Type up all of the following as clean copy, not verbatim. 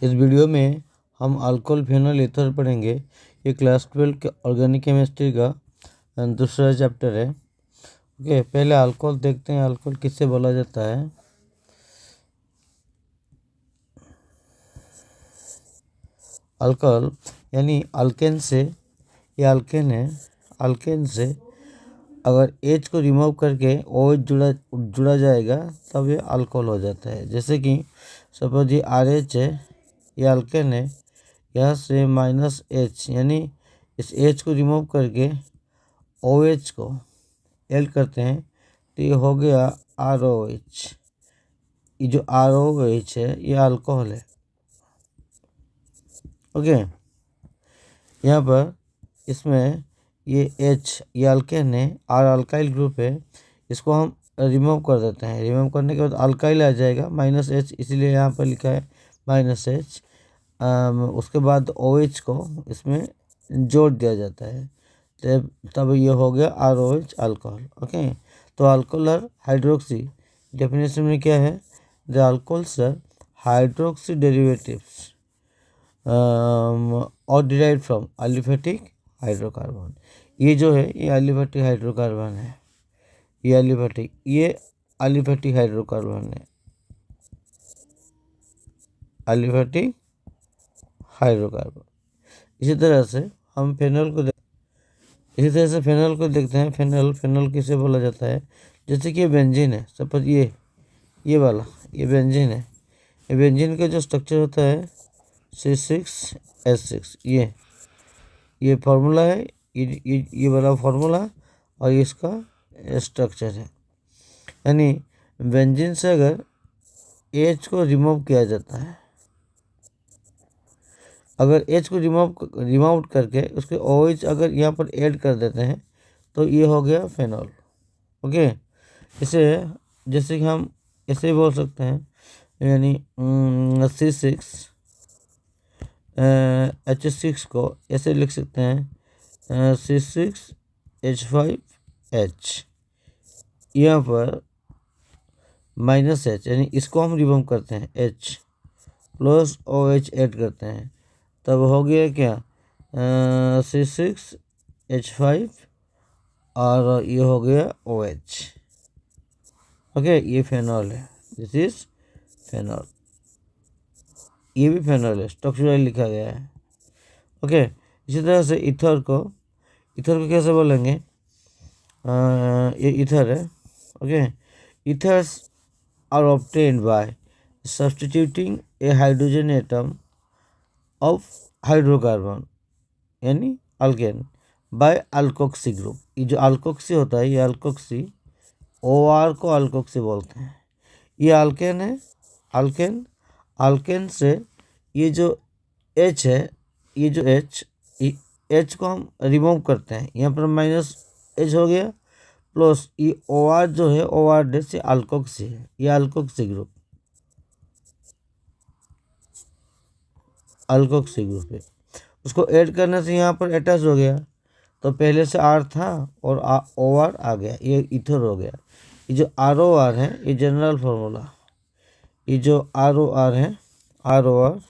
इस वीडियो में हम अल्कोहल फेनॉल ईथर पढ़ेंगे। ये क्लास 12 के ऑर्गेनिक केमिस्ट्री का दूसरा चैप्टर है। ओके, पहले अल्कोहल देखते हैं। अल्कोहल किससे बोला जाता है? अल्कोहल यानी अल्केन से, ये अल्केन है। अल्केन से अगर एच को रिमूव करके OH जुड़ा जाएगा तब ये अल्कोहल हो जाता है। जैसे कि सपोज ये RH है, ये अल्केन है, यहाँ से -H यानी इस H को रिमूव करके OH को ऐड करते हैं तो ये हो गया ROH। ये जो ROH है ये अल्कोहल है। ओके, यहाँ पर इसमें ये H ये अल्केन है, R अल्काइल ग्रुप है, इसको हम रिमूव कर देते हैं। रिमूव करने के बाद अल्काइल आ जाएगा -H, इसीलिए यहाँ पर लिखा है -H। उसके बाद OH को इसमें जोड़ दिया जाता है तब ये हो गया ROH अल्कोहल। ओके, तो अल्कोहल हाइड्रोक्सी डेफिनेशन में क्या है? The alcohols are hydroxy derivatives और डिराइव फ्रॉम एलिफेटिक हाइड्रोकार्बन। ये जो है ये एलिफेटिक हाइड्रोकार्बन है, ये एलिफेटिक हाइड्रोकार्बन है, एलिफेटिक हाइड्रोकार्बन। इसी तरह से हम फेनॉल को देखते हैं। फेनॉल किसे बोला जाता है? जैसे कि ये बेंजीन है, सपोज ये वाला ये बेंजीन है। ये बेंजीन का जो स्ट्रक्चर होता है C6H6, ये फार्मूला है, ये वाला फार्मूला और इसका स्ट्रक्चर है। यानी बेंजीन से अगर H को रिमूव किया जाता है, अगर H को रिमूव करके उसके OH अगर यहाँ पर ऐड कर देते हैं तो ये हो गया फेनॉल। ओके, इसे जैसे कि हम ऐसे बोल सकते हैं, यानी C6H6 को ऐसे लिख सकते हैं C6H5H। यहाँ पर -H यानी इसको हम रिमूव करते हैं, H प्लस OH ऐड करते हैं, तब हो गया क्या? C6H5 और ये हो गया OH। ओके, ये फेनॉल है, दिस इज फेनॉल। ये भी फेनॉल है, स्ट्रक्चरल लिखा गया है। ओके, इसी तरह से ईथर को कैसे बोलेंगे? ये ईथर है। Okay, ethers are obtained by substituting a hydrogen atom of hydrocarbon यानी अल्केन बाय अल्कोक्सी ग्रुप। ये जो अल्कोक्सी होता है, ये अल्कोक्सी OR को अल्कोक्सी बोलते हैं। ये अल्केन है, अल्केन से ये जो H है, ये जो H को हम रिमूव करते हैं, यहाँ पर -H हो गया, प्लस ये OR जो है OR डैश से अल्कोक्सी है, ये अल्कोक्सी ग्रुप है। उसको ऐड करने से यहाँ पर अटैच हो गया, तो पहले से R था और OR आ गया, ये ईथर हो गया। ये जो ROR है ये जनरल फार्मूला, ये जो ROR है ROR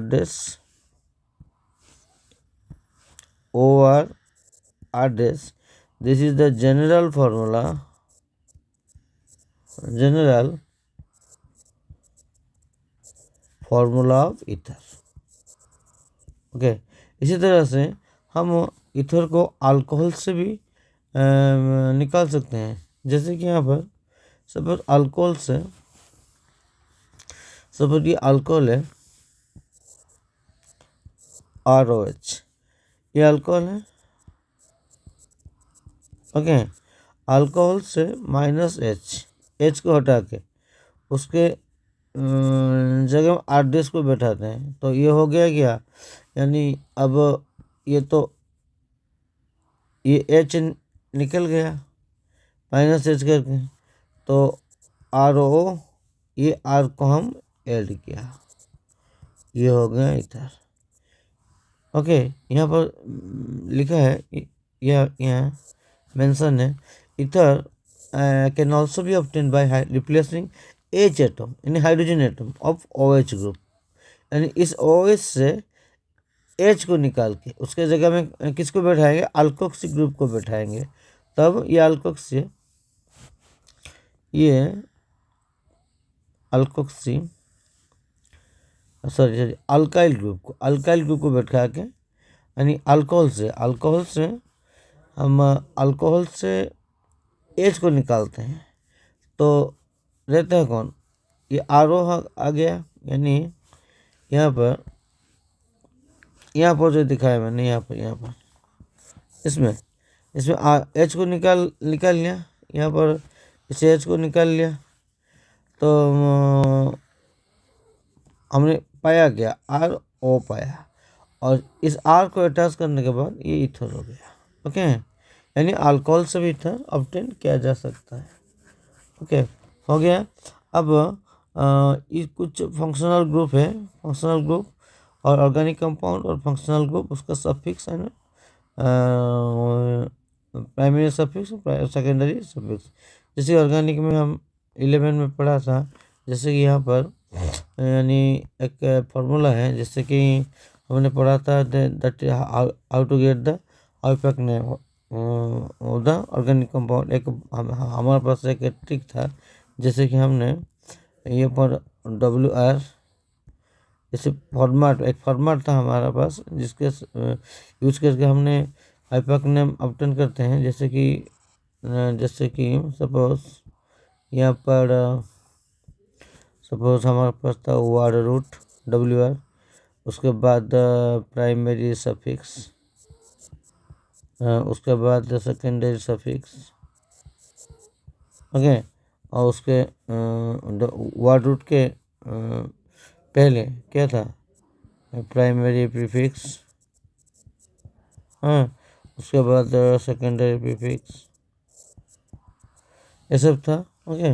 dash OR dash, this is the general formula of ether. Okay, इसी तरह से हम ईथर को अल्कोहल से भी निकाल सकते हैं। जैसे कि यहाँ पर सपोज अल्कोहल से, सपोज ये अल्कोहल है ROH, ये अल्कोहल है। ओके, अल्कोहल से -H को हटा के उसके जगह में R को बैठाते हैं तो ये हो गया क्या? यानी अब ये तो ये H निकल गया -H करके, तो RO, ये R को हम ऐड किया, ये हो गया ईथर। ओके, यहाँ पर लिखा है, यहाँ मेंशन है, ether can also be obtained by replacing H atom यानी hydrogen atom of OH group, यानी इस OH से H को निकाल के उसके जगह में किसको बैठाएंगे, अल्कोक्सी ग्रुप को बैठाएंगे। तब ये अल्कोक्सी अल्काइल ग्रुप को बैठा के, यानी अल्कोहल से हम अल्कोहल से H को निकालते हैं तो रहता है कौन, ये RO आ गया। यानी यहाँ पर जो दिखाया मैंने यहाँ पर इसमें H को निकाल लिया, यहाँ पर इसे H को निकाल लिया तो हमने पाया क्या, RO पाया, और इस R को अटैच करने के बाद ये ईथर हो गया। ओके, यानी अल्कोहल से भी ईथर ऑब्टेन किया जा सकता है। ओके, हो गया। अब ये कुछ फंक्शनल ग्रुप है, फंक्शनल ग्रुप और ऑर्गेनिक कंपाउंड और फंक्शनल ग्रुप, उसका सफिक्स है ना, प्राइमरी सफिक्स और सेकेंडरी सफिक्स। जैसे ऑर्गेनिक में हम 11 में पढ़ा था, जैसे कि यहाँ पर यानी एक फार्मूला है, जैसे कि हमने पढ़ा था that how to get the IUPAC name the organic compound. एक हमारे पास एक ट्रिक था, जैसे कि हमने ये पर WR जैसे एक फॉर्मेट था हमारा पास, जिसके यूज करके हमने आईपैक नेम ऑब्टेन करते हैं। जैसे कि सपोज यहाँ पर हमारे पास था वार्ड रूट WR, उसके बाद प्राइमरी सफिक्स, उसके बाद सेकेंडरी सफिक्स। ओके, और उसके वार्ड रूट के पहले क्या था, प्राइमरी प्रीफिक्स, हाँ, उसके बाद सेकेंडरी प्रीफिक्स, ये सब था। ओके,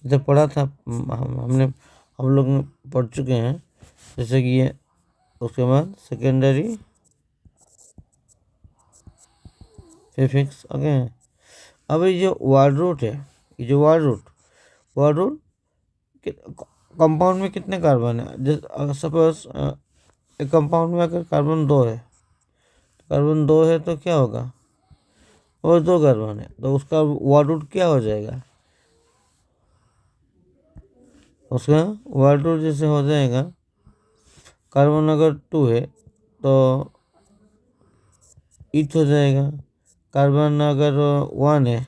इधर पढ़ा था हम लोग पढ़ चुके हैं। जैसे कि ये उसके बाद सेकेंडरी प्रीफिक्स। ओके, अब ये जो वर्ड रूट है, ये जो वर्ड रूट कंपाउंड में कितने कार्बन है, जैसे सपोज एक कंपाउंड में अगर कार्बन 2 है तो क्या होगा, और 2 कार्बन है तो उसका वर्ड रूट क्या हो जाएगा, उसका वर्ड रूट जैसे हो जाएगा, कार्बन अगर 2 है तो ईथ हो जाएगा, कार्बन अगर 1 है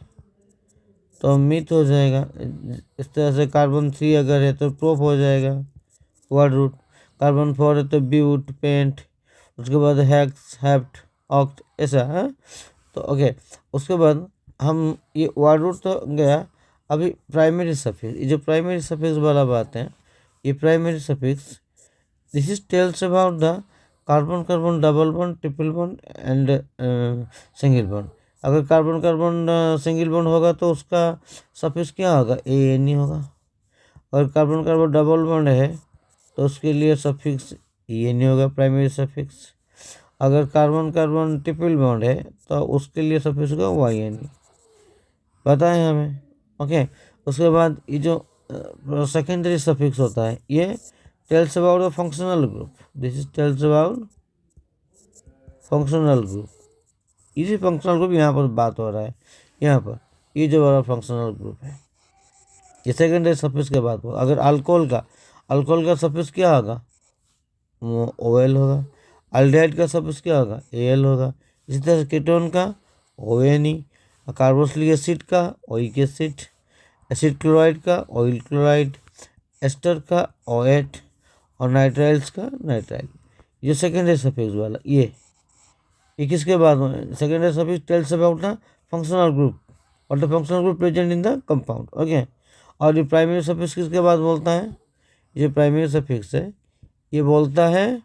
तो मिथ हो जाएगा। इस तरह से कार्बन 3 अगर है तो प्रोप हो जाएगा वर्ड रूट, कार्बन 4 है तो ब्यूट, पेंट, उसके बाद हेक्स, हेप्ट, ऑक्ट, ऐसा है। तो ओके, उसके बाद हम ये वर्ड रूट तो गया। अभी प्राइमरी सफिक्स, ये जो प्राइमरी सफिक्स वाला बात है, ये primary suffix this is tales about the carbon double bond, triple bond and single bond. अगर कार्बन सिंगल बॉन्ड होगा तो उसका सफिक्स क्या होगा, ANE होगा। और कार्बन डबल बॉन्ड है तो उसके लिए सफिक्स ENE होगा, प्राइमरी सफिक्स। अगर कार्बन ट्रिपल बॉन्ड है तो उसके लिए सफिक्स होगा YNE, पता है हमें। ओके, उसके बाद ये जो सेकेंडरी सफिक्स होता है, ये tales about the functional group, this is tells about functional group. इसी फंक्शनल ग्रुप यहाँ पर बात हो रहा है, यहाँ पर ये जो वाला फंक्शनल ग्रुप है, ये सेकेंडरी सफिक्स के बाद होगा। अगर अल्कोहल का सफिक्स क्या होगा, OL होगा। अल्डिहाइड का सफिक्स क्या होगा, AL होगा। इसी तरह से कीटोन का ONE, कार्बोक्सिलिक एसिड का OIC एसिड, एसिड क्लोराइड का ऑयल क्लोराइड, एस्टर का OH, और नाइट्राइल्स का नाइट्राइल। ये सेकेंडरी सफिक्स वाला, ये किसके बाद secondary suffix tells about the functional group और the functional group present in the compound. Okay, और ये प्राइमरी सफिक्स किसके बाद बोलता है, ये प्राइमरी सफिक्स है, ये बोलता है,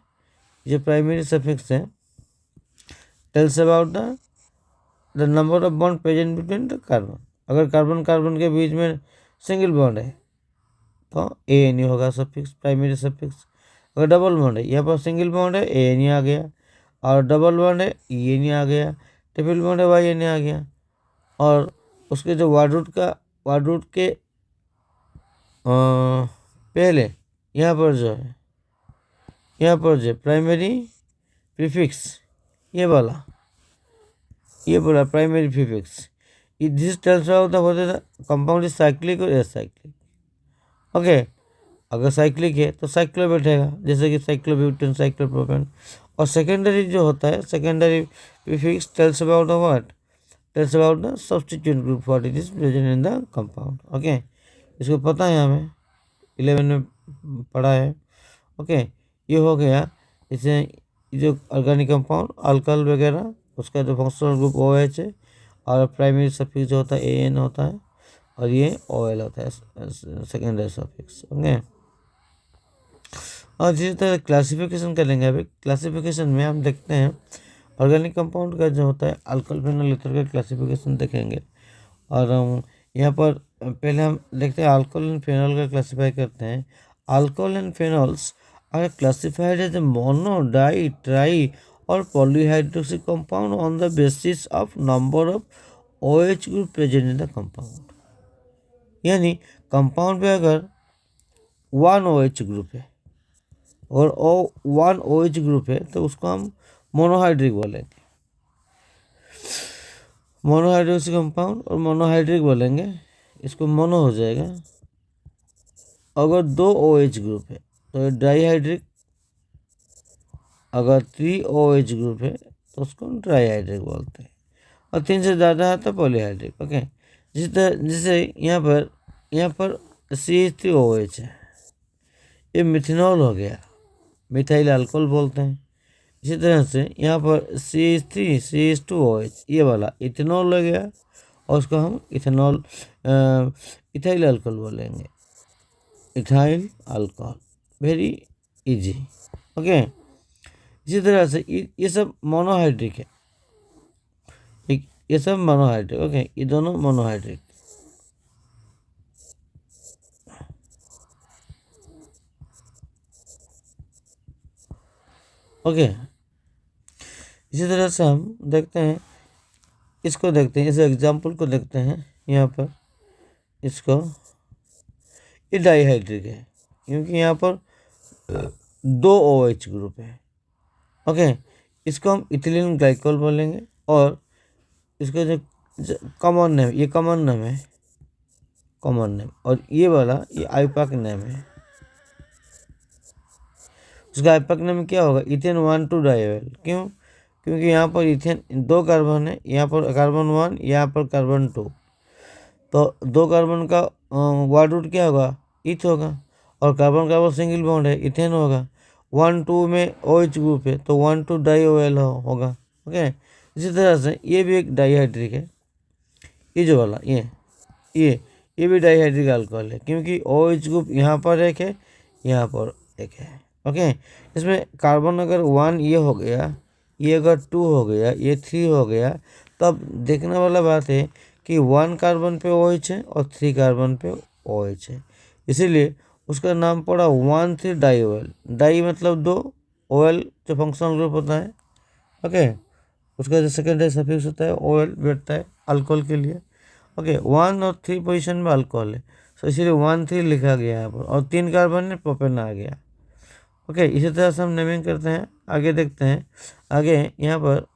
ये प्राइमरी सफिक्स है tales about the number of bond present between the carbon. अगर कार्बन के बीच में सिंगल बॉन्ड है तो ANE होगा सफिक्स, प्राइमरी सफिक्स। अगर डबल बॉन्ड है, यहाँ पर सिंगल बॉन्ड है ANE आ गया, और डबल बॉन्ड है ENE आ गया, ट्रिपल बॉन्ड है YNE आ गया। और उसके जो वर्ड रूट के पहले यहाँ पर जो है, यहाँ पर जो प्राइमरी प्रीफिक्स ये वाला primary prefix, this tells about the compound is cyclic और एसाइक्लिक। ओके, अगर साइक्लिक है तो साइक्लो बैठेगा, जैसे कि साइक्लोब्यूटेन, साइक्लोप्रोपेन। और सेकेंडरी जो होता है, secondary prefix tales about the what, tales about the substituent group what it is present in the compound. Okay, इसको पता है, हमें 11 में पढ़ा है। ओके, ये हो गया। इसे जो ऑर्गेनिक कंपाउंड अल्कोहल वगैरह, उसका जो फंक्शनल ग्रुप OH है, और प्राइमरी सफिक्स जो होता है AN होता है, और ये OL होता है सेकेंडरी सफिक्स। ओके, और जिस तरह क्लासिफिकेशन करेंगे, अभी क्लासिफिकेशन में हम देखते हैं ऑर्गेनिक कंपाउंड का जो होता है अल्कोहल फेनॉल ईथर का क्लासिफिकेशन देखेंगे। और यहाँ पर पहले हम देखते हैं अल्कोहल एंड फेनॉल का क्लासीफाई करते हैं। Alcohol and phenols are classified as a mono, di, tri और polyhydroxy compound on the basis of number of OH group present in the compound. यानी कंपाउंड पे अगर 1 OH ग्रुप है और 1 OH group है तो उसको हम मोनोहाइड्रिक बोलेंगे, मोनोहाइड्रोक्सी कंपाउंड, और मोनोहाइड्रिक बोलेंगे, इसको मोनो हो जाएगा। अगर 2 OH ग्रुप है तो डाईहाइड्रिक, अगर 3 OH ग्रुप है तो उसको ट्राईहाइड्रिक बोलते हैं, और 3 से ज़्यादा है तो पॉलीहाइड्रिक। ओके, जिससे यहाँ पर CH3OH है, ये मिथेनॉल हो गया, मिथाइल अल्कोहल बोलते हैं। इसी तरह से यहाँ पर CH3 CH2OH ये वाला इथेनॉल हो गया, और उसको हम इथेनॉल इथाइल अल्कोहल बोलेंगे, ethyl alcohol, very easy. Okay, इसी तरह से ये सब मोनोहाइड्रिक है, ये सब मोनोहाइड्रिक। ओके, ये दोनों मोनोहाइड्रिक। ओके, इसी तरह से हम देखते हैं, इसको देखते हैं, इस एग्जाम्पल को देखते हैं। यहाँ पर इसको, ये डाईहाइड्रिक है क्योंकि यहाँ पर 2 OH ग्रुप है। ओके, इसको हम इथिलीन ग्लाइकोल बोलेंगे, और इसका जो कॉमन नेम, ये कॉमन नेम है, कॉमन नेम, और ये वाला ये आईपैक नेम है। उसका आईपैक नेम क्या होगा, इथेन 1,2 डाइवेल। क्यों? क्योंकि यहाँ पर इथेन 2 कार्बन है, यहाँ पर कार्बन 1, यहाँ पर कार्बन 2, तो 2 कार्बन का वर्ड रूट क्या होगा, इथ होगा, और कार्बन कार्बन सिंगल बॉन्ड है, इथेन होगा। 1,2 में OH ग्रुप है तो 1,2 डाईओएल होगा। ओके, इसी तरह से ये भी एक डाईहाइड्रिक है, ये जो वाला ये भी डाईहाइड्रिक अल्कोहल है, क्योंकि OH ग्रुप यहाँ पर एक है, यहाँ पर एक है। ओके, इसमें कार्बन अगर 1 ये हो गया, ये अगर 2 हो गया, ये 3 हो गया, तब देखने वाला बात है कि 1 कार्बन पे OH है और 3 कार्बन पे OH है, इसीलिए उसका नाम पड़ा 1,3 डाईओएल। डाई मतलब 2, OL जो फंक्शनल ग्रुप होता है। ओके, उसका जो सेकेंडरी सफिक्स होता है OL बैठता है अल्कोहल के लिए। ओके, 1 और 3 पोजीशन में अल्कोहल है, तो इसीलिए 1,3 लिखा गया यहाँ पर, और 3 कार्बन में प्रोपेन आ गया। ओके, इसी तरह से हम नेमिंग करते हैं। आगे देखते हैं, आगे यहाँ पर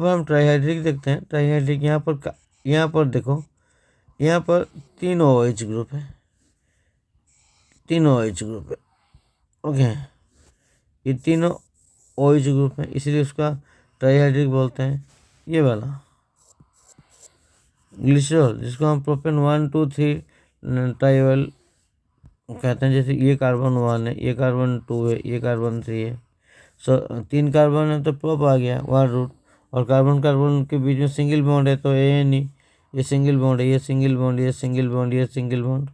हम ट्राईहाइड्रिक देखते हैं। ट्राईहाइड्रिक यहाँ पर देखो, यहाँ पर 3 OH ग्रुप है, 3 OH ग्रुप है। ओके, ये तीनों OH ग्रुप है, इसलिए उसका ट्राईहाइड्रिक बोलते हैं। ये वाला ग्लिसरॉल, जिसको हम प्रोपेन 1, 2, 3 ट्राईओएल कहते हैं, जैसे ये कार्बन 1 है, ये कार्बन 2 है, ये कार्बन 3 है, 3 कार्बन है तो प्रोप आ गया वन रूट, और कार्बन कार्बन के बीच में सिंगल बॉन्ड है तो AN, ये सिंगल बॉन्ड है, ये सिंगल बॉन्ड, ये सिंगल बॉन्ड, ये सिंगल बॉन्ड,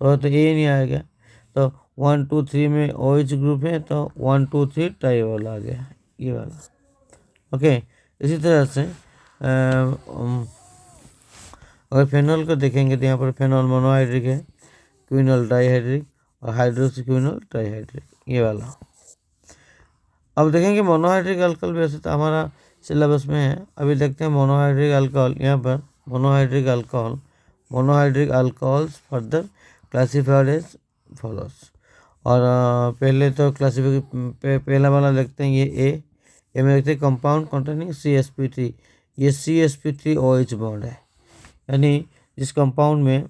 तो AN आ गया। तो 1, 2, 3 में OH ग्रुप है तो 1, 2, 3 ट्राईओएल आ गया, ये वाला। ओके, इसी तरह से अगर फेनॉल को देखेंगे तो यहाँ पर फेनॉल मोनोहाइड्रिक है, क्विनॉल डाईहाइड्रिक, और हाइड्रोक्सी क्विनॉल ट्राईहाइड्रिक, ये वाला। अब देखेंगे मोनोहाइड्रिक अल्कोहल, वैसे तो हमारा सिलेबस में है, अभी देखते हैं मोनोहाइड्रिक अल्कोहल। यहाँ पर monohydric alcohols further classified as follows. और पहले तो पहला वाला लिखते हैं ये ए में लिखते हैं कंपाउंड कंटेनिंग CsP3। ये CsP3OH बॉन्ड है, यानी जिस कंपाउंड में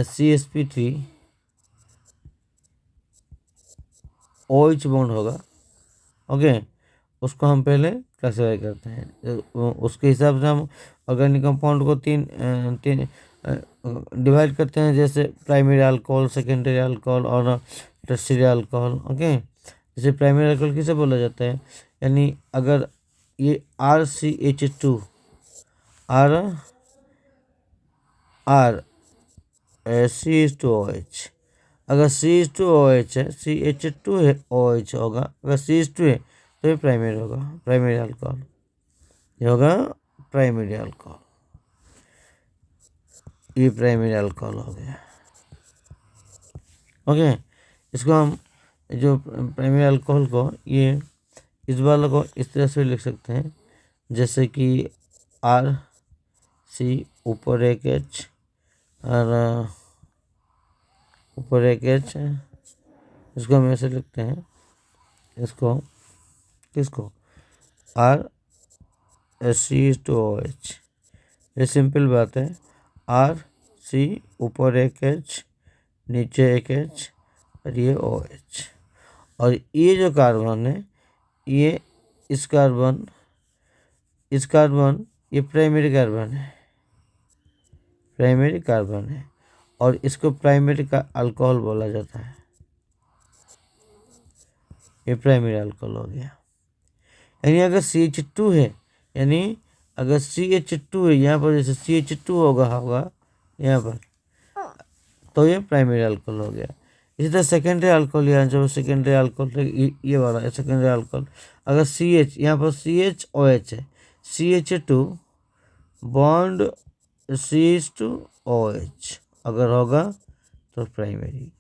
CsP3OH बॉन्ड होगा, ओके, उसको हम पहले क्लासीफाई करते हैं। उसके हिसाब से हम ऑर्गेनिक कंपाउंड को तीन डिवाइड करते हैं, जैसे प्राइमरी अल्कोहल, सेकेंडरी अल्कोहल और टर्शियरी अल्कोहल। ओके, जैसे प्राइमरी अल्कोहल किसे बोला जाता है, यानी अगर ये RCH2 CH2OH, अगर CH2OH है, CH2 है, OH होगा, अगर CH2 है तो ये प्राइमरी होगा, प्राइमरी अल्कोहल, ये होगा प्राइमरी अल्कोहल, ये प्राइमरी अल्कोहल हो गया। ओके, इसको हम जो प्राइमरी अल्कोहल को ये इस वाले को इस तरह से लिख सकते हैं, जैसे कि RC ऊपर एक H और ऊपर एक H है, इसको हम ऐसे लिखते हैं, इसको किसको RCH2OH। ये सिंपल बात है, RC ऊपर एक H नीचे एक H और ये OH, और ये जो कार्बन है, ये इस कार्बन ये प्राइमरी कार्बन है और इसको प्राइमरी का अल्कोहल बोला जाता है, ये प्राइमरी अल्कोहल हो गया। यानी अगर CH2 है, यानी अगर CH2 है यहाँ पर, जैसे CH2 होगा यहाँ पर, तो ये प्राइमरी अल्कोहल हो गया। इसी तरह सेकेंडरी अल्कोहल, यहाँ जो सेकेंडरी अल्कोहल ये वाला है सेकेंडरी अल्कोहल, अगर CH यहाँ पर CHOH है, CH2 बॉन्ड CH2OH अगर होगा तो प्राइमरी,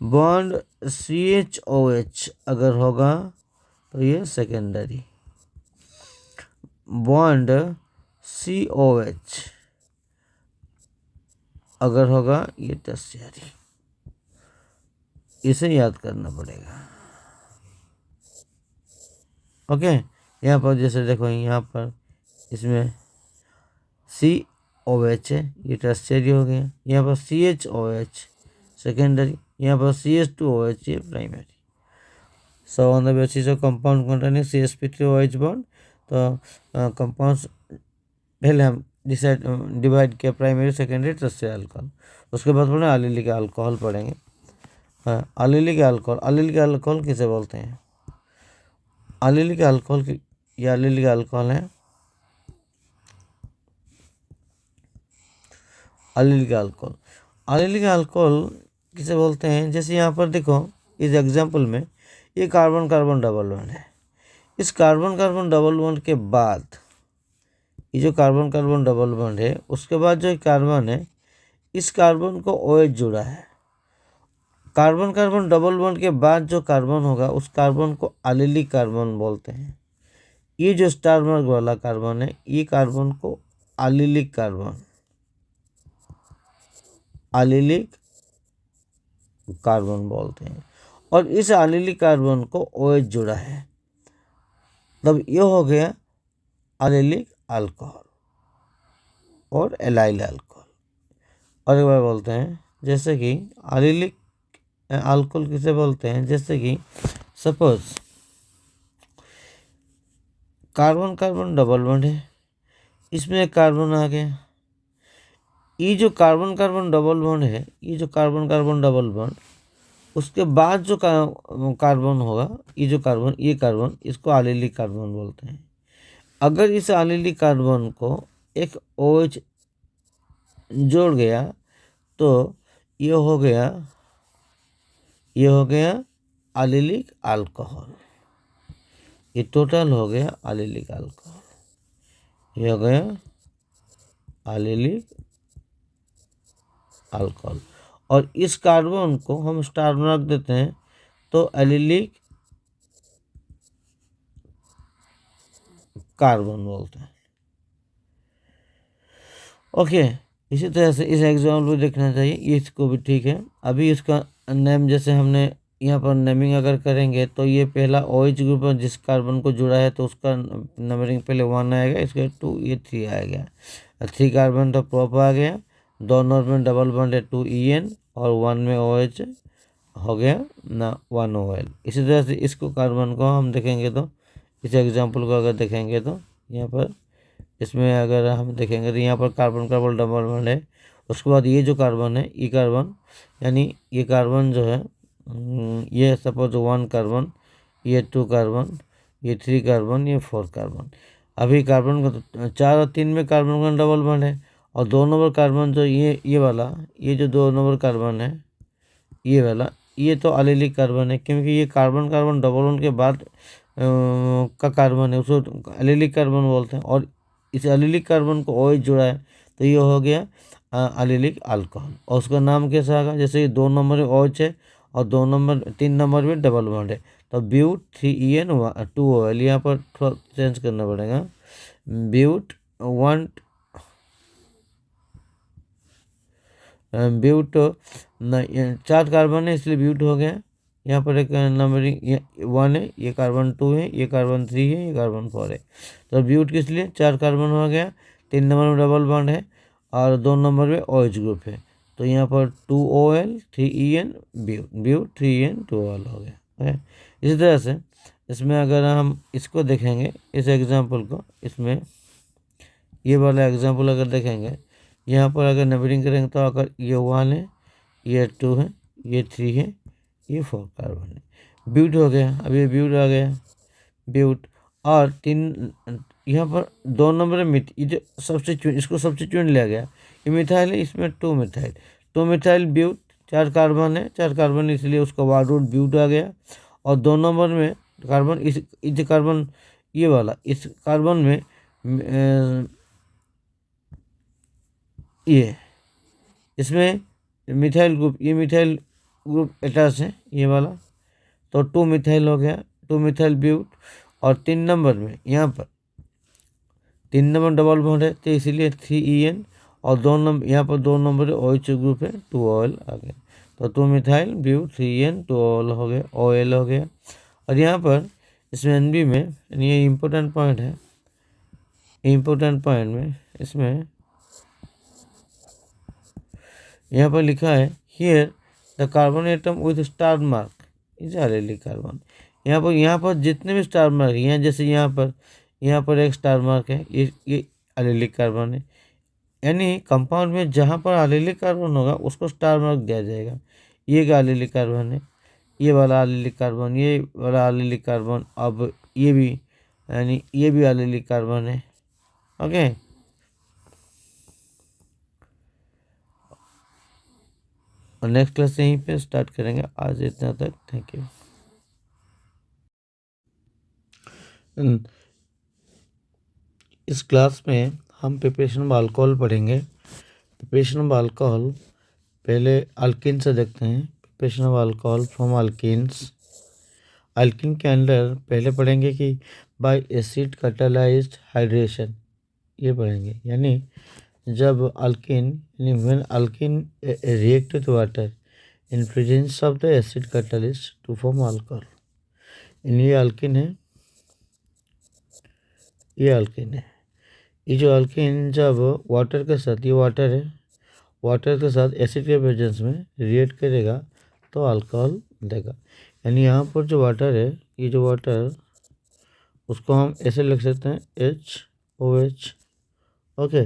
बॉन्ड CHOH अगर होगा तो ये सेकेंडरी, बॉन्ड COH अगर होगा ये टर्शियरी। इसे याद करना पड़ेगा। ओके, यहाँ पर जैसे देखो, यहाँ पर इसमें COH है, ये टर्शियरी हो गया, यहाँ पर CHOH सेकेंडरी, यहाँ पर CH2OH ये primary. So on the basis of compound containing CsP3OH bond, तो कंपाउंड्स पहले हम डिवाइड किया प्राइमरी, सेकेंडरी, टर्शियरी अल्कोहल। उसके बाद पढ़ें एल्डिहाइड अल्कोहल पढ़ेंगे। हाँ, एल्डिहाइड अल्कोहल किसे बोलते हैं? एल्डिहाइड अल्कोहल की ये एल्डिहाइड अल्कोहल है, एल्डिहाइड अल्कोहल किसे बोलते हैं? जैसे यहाँ पर देखो, इस एग्जाम्पल में ये कार्बन कार्बन डबल बॉन्ड है, इस कार्बन कार्बन डबल बॉन्ड के बाद ये जो कार्बन कार्बन डबल बॉन्ड है, उसके बाद जो कार्बन है, इस कार्बन को OH जुड़ा है। कार्बन कार्बन डबल बॉन्ड के बाद जो कार्बन होगा उस कार्बन को एल्डिहाइड कार्बन बोलते हैं। ये जो स्टार मार्क वाला कार्बन है, ये कार्बन को एल्डिहाइड कार्बन बोलते हैं, और इस एल्डिहाइड कार्बन को OH जुड़ा है, तब ये हो गया एल्डिहाइड अल्कोहल और एलाइल अल्कोहल। और एक बार बोलते हैं, जैसे कि एल्डिहाइड अल्कोहल किसे बोलते हैं? जैसे कि suppose carbon carbon double bond है, इसमें एक कार्बन आ गया, ये जो कार्बन कार्बन डबल बॉन्ड है, ये जो कार्बन कार्बन डबल बॉन्ड, उसके बाद जो कार्बन होगा, ये कार्बन इसको एल्डिहाइड कार्बन बोलते हैं। अगर इस एल्डिहाइड कार्बन को एक OH जोड़ गया तो ये हो गया एल्डिहाइड अल्कोहल, ये टोटल हो गया एल्डिहाइड अल्कोहल, ये हो गया एल्डिहाइड अल्कोहल। और इस कार्बन को हम स्टार मार्क देते हैं, तो एल्डिहाइड कार्बन बोलते हैं। ओके, इसी तरह से इस एग्जाम्पल को देखना चाहिए, इसको भी ठीक है। अभी इसका नेम जैसे हमने यहाँ पर नेमिंग अगर करेंगे तो ये पहला OH ग्रुप है जिस कार्बन को जुड़ा है, तो उसका नंबरिंग पहले 1 आएगा, इसके 2, ये 3 आएगा। 3 कार्बन तो प्रॉप आ गया, दोनों में डबल बॉन्ड है 2En और 1 में OH हो गया ना 1 OL। इसी तरह से इसको कार्बन को हम देखेंगे तो इस एग्जाम्पल को अगर देखेंगे तो यहाँ पर इसमें अगर हम देखेंगे तो यहाँ पर कार्बन कार्बन डबल बॉन्ड है। उसके बाद ये जो कार्बन है, ई कार्बन, यानी ये कार्बन जो है, ये सपोज 1 कार्बन, ये 2 कार्बन, ये 3 कार्बन, ये 4 कार्बन। अभी कार्बन को 4 और 3 में कार्बन का डबल बॉन्ड है, और 2 नंबर कार्बन जो ये वाला, ये जो 2 नंबर कार्बन है ये वाला, ये तो एलिलिक कार्बन है, क्योंकि ये कार्बन कार्बन डबल बॉन्ड के बाद का कार्बन है, उसको एलिलिक कार्बन बोलते हैं। और इस एलिलिक कार्बन को OH जुड़ा है तो ये हो गया एलिलिक अल्कोहल। और उसका नाम कैसा आएगा, जैसे ये 2 नंबर में OH है और 3 नंबर में डबल बॉन्ड है, तो ब्यूट 3En 2OL, यहाँ पर थोड़ा चेंज करना पड़ेगा, ब्यूट 1 ब्यूट 4 कार्बन है इसलिए ब्यूट हो गया। यहाँ पर एक नंबरिंग 1 है, ये कार्बन 2 है, ये कार्बन 3 है, ये कार्बन 4 है, तो ब्यूट किस लिए 4 कार्बन हो गया, 3 नंबर में डबल बॉन्ड है और 2 नंबर में OH ग्रुप है, तो यहाँ पर 2OL 3En ब्यूट 3En 2OL हो गया। इसी तरह से इसमें अगर हम इसको देखेंगे, इस एग्जाम्पल को, इसमें ये वाला एग्जाम्पल अगर देखेंगे, यहाँ पर अगर नंबरिंग करेंगे तो अगर ये 1 है, ये 2 है, ये 3 है, ये 4 कार्बन है, ब्यूट हो गया। अब ये ब्यूट आ गया, ब्यूट, और 3 यहाँ पर 2 नंबर में ये जो सब्स्टिट्यूट, इसको सब्स्टिट्यूट लिया गया, ये मिथाइल है, इसमें 2 मिथाइल, 2 मिथाइल ब्यूट, 4 कार्बन है, 4 कार्बन इसलिए उसका वार्ड रूट ब्यूट आ गया। और 2 नंबर में कार्बन, इस कार्बन ये वाला, इस कार्बन में ये, इसमें मिथाइल ग्रुप, ये मिथाइल ग्रुप अटैच है ये वाला, तो 2 मिथाइल हो गया, 2 मिथाइल ब्यूट। और 3 नंबर में यहाँ पर 3 नंबर डबल बॉन्ड है, तो इसीलिए 3En, और 2 नंबर यहाँ पर 2 नंबर OH ग्रुप है, 2OL आ गया, तो 2 मिथाइल ब्यूट 3En 2OL हो गया, OL हो गया। और यहाँ पर इसमें NB में, ये इम्पोर्टेंट पॉइंट है, इम्पोर्टेंट पॉइंट में इसमें यहाँ पर लिखा है, here the carbon atom with star mark is allylic carbon. यहाँ पर जितने भी स्टार मार्क है, यहाँ जैसे यहाँ पर एक स्टार मार्क है, ये एलिलिक कार्बन है। यानी कंपाउंड में जहाँ पर एलिलिक कार्बन होगा उसको स्टार मार्क दिया जाएगा, ये एक एलिलिक कार्बन है, ये वाला एलिलिक कार्बन, ये वाला एलिलिक कार्बन, अब ये भी, यानी ये भी एलिलिक कार्बन है। ओके, और नेक्स्ट क्लास यहीं पे स्टार्ट करेंगे। आज इतना तक, थैंक यू। इस क्लास में हम प्रिपरेशन ऑफ अल्कोहल पढ़ेंगे। प्रिपरेशन ऑफ अल्कोहल पहले अल्किन से देखते हैं। Preparation of alcohol from alkenes. Alkene के अंदर पहले पढ़ेंगे कि बाय एसिड कैटालाइज्ड हाइड्रेशन, ये पढ़ेंगे, यानी जब अल्किन, यानी when alkene react with water in presence of the acid catalyst to form alcohol. ये अल्किन है, ये अल्किन है। ये जो अल्किन जब वाटर के साथ, ये वाटर है, वाटर के साथ एसिड के प्रेजेंस में रिएक्ट करेगा तो अल्कोहल देगा। यानी यहाँ पर जो वाटर है, ये जो वाटर, उसको हम ऐसे लिख सकते हैं HOH। ओके,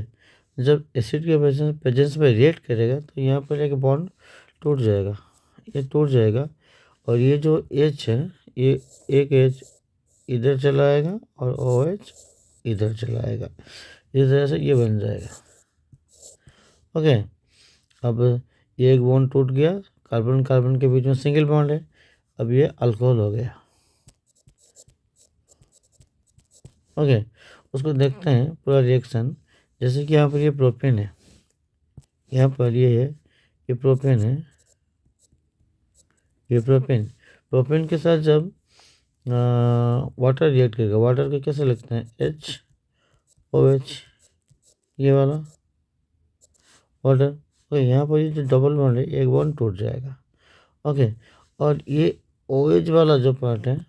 जब एसिड के प्रेजेंस में रिएक्ट करेगा तो यहाँ पर एक बॉन्ड टूट जाएगा, ये टूट जाएगा, और ये जो H है, ये एक H इधर चला आएगा और OH इधर चला आएगा, इस तरह से ये बन जाएगा। ओके, अब ये एक बॉन्ड टूट गया, कार्बन कार्बन के बीच में सिंगल बॉन्ड है, अब ये अल्कोहल हो गया। ओके, उसको देखते हैं पूरा रिएक्शन। जैसे कि यहाँ पर ये प्रोपेन है, यहाँ पर ये है, ये प्रोपेन है, ये प्रोपेन के साथ जब वाटर रिएक्ट करेगा, वाटर को कैसे लिखते हैं HOH, ये वाला, वाटर। तो यहाँ पर ये जो डबल बॉन्ड है एक बॉन्ड टूट जाएगा। ओके, और ये OH वाला जो पार्ट है,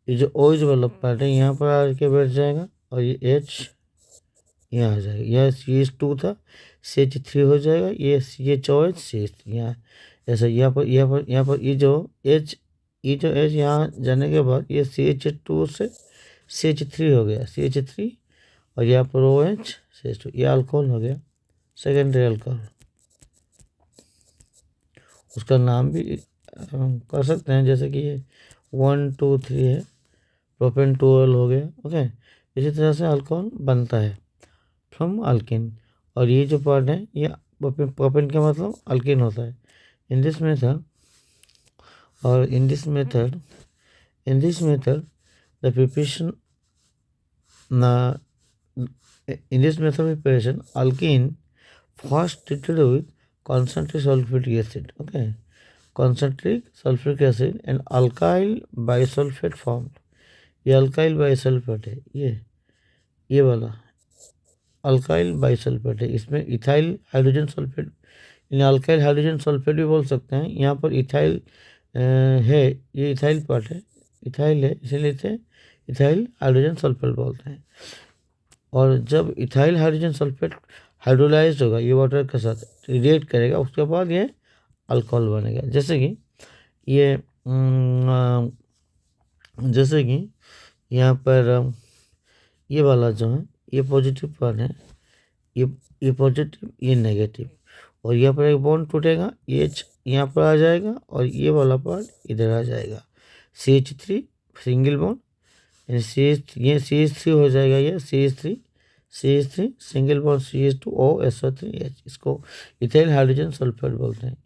ये जो OH वाला पार्ट है यहाँ पर आके बैठ जाएगा और ये H यहाँ आ जाएगा। यह CH2 था, CH3 हो जाएगा, ये CHOH CH3 यहाँ ऐसा। यहाँ पर ये जो H यहाँ जाने के बाद ये CH2 से CH3 हो गया, CH3, और यहाँ पर OH CH2, ये अल्कोहल हो गया, सेकेंडरी अल्कोहल। उसका नाम भी कर सकते हैं, जैसे कि ये 1 2 3 है, प्रोपेन 2L हो गया। ओके, इसी तरह से अल्कोहल बनता है फ्रॉम अल्किन। और ये जो पार्ट है ये प्रोपेन का मतलब अल्किन होता है। इन दिस मेथड और in this method the preparation in this method of preparation, alkene first treated with concentric sulfuric acid, okay, concentric sulfuric acid and alkyl bisulfate formed। ये alkyl bisulphate है, ये वाला alkyl bisulphate है। इसमें ethyl hydrogen sulphate, इन्हें alkyl hydrogen sulphate भी बोल सकते हैं। यहाँ पर इथाइल है, ये इथाइल पार्ट है, इथाइल है, इसीलिए इसे इथाइल हाइड्रोजन सल्फेट बोलते हैं। और जब इथाइल हाइड्रोजन सल्फेट हाइड्रोलाइज होगा, ये वाटर के साथ रिएक्ट करेगा, उसके बाद ये अल्कोहल बनेगा। जैसे कि यहाँ पर ये वाला जो है ये पॉजिटिव पार्ट है, ये पॉजिटिव, ये नेगेटिव, और यहाँ पर एक बॉन्ड टूटेगा, ये यहाँ पर आ जाएगा और ये वाला पार्ट इधर आ जाएगा, CH3 सिंगल बॉन्ड, ये CH3 हो जाएगा, ये CH3 single bond CH2O SO3H। इसको इथाइल हाइड्रोजन सल्फेट बोलते हैं।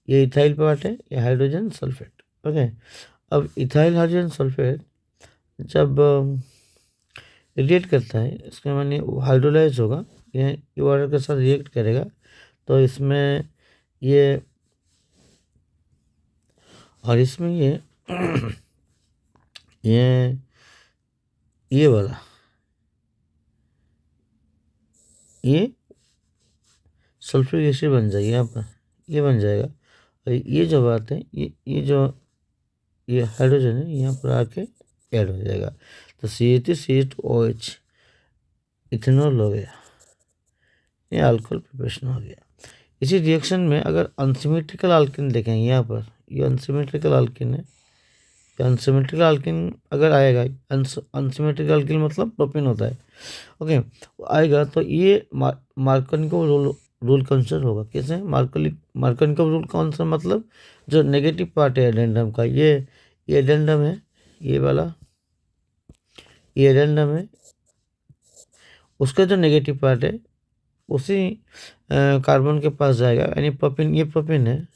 ये इथाइल पार्ट है, ये हाइड्रोजन सल्फेट। ओके, अब इथाइल हाइड्रोजन सल्फेट जब रिएक्ट करता है, इसके माने हाइड्रोलाइज होगा, ये वाटर के साथ रिएक्ट करेगा, तो इसमें ये और इसमें ये वाला ये सल्फ्यूरिक एसिड बन जाएगा, यहाँ पर ये बन जाएगा। और ये जो बात है, ये हाइड्रोजन है यहाँ पर आके ऐड हो जाएगा, तो CH3CH2OH इथेनॉल हो गया, ये अल्कोहल प्रिपरेशन हो गया। इसी रिएक्शन में अगर अनसिमेट्रिकल अल्किन देखें, यहाँ पर ये अनसिमेट्रिकल अल्किन है, अनसिमेट्रिकल अल्किन अगर आएगा, अनसिमेट्रिकल अल्किन मतलब प्रोपेन होता है, ओके, आएगा तो ये मार्कोनिकोव रूल कंसिडर होगा। कैसे मार्कोनिकोव रूल कौन सा, मतलब जो नेगेटिव पार्ट है एडेंडम का, ये एडेंडम है, ये वाला ये एडेंडम है, उसका जो नेगेटिव पार्ट है उसी कार्बन के पास जाएगा, यानी प्रोपेन, ये प्रोपेन है,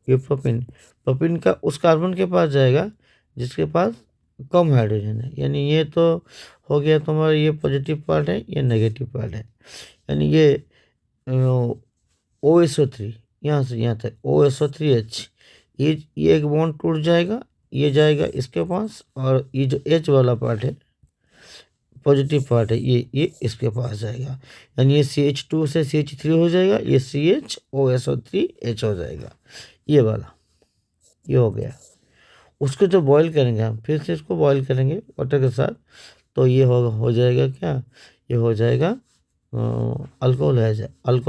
ये प्रोपेन का उस कार्बन के पास जाएगा जिसके पास कम हाइड्रोजन है। यानी ये तो हो गया तुम्हारा, ये पॉजिटिव पार्ट है, ये नेगेटिव पार्ट है। यानी ये OSO3 यहाँ से यहाँ तक OSO3H, ये एक बॉन्ड टूट जाएगा, ये जाएगा इसके पास, और ये जो H वाला पार्ट है, पॉजिटिव पार्ट है, ये इसके पास जाएगा। यानी ये CH2 से CH3 हो जाएगा, ये CHOSO3H हो जाएगा, ये वाला ये हो गया। उसको जो बॉईल करेंगे हम, फिर से इसको बॉईल करेंगे वाटर के साथ, तो ये हो जाएगा क्या, ये हो जाएगा अल्कोहल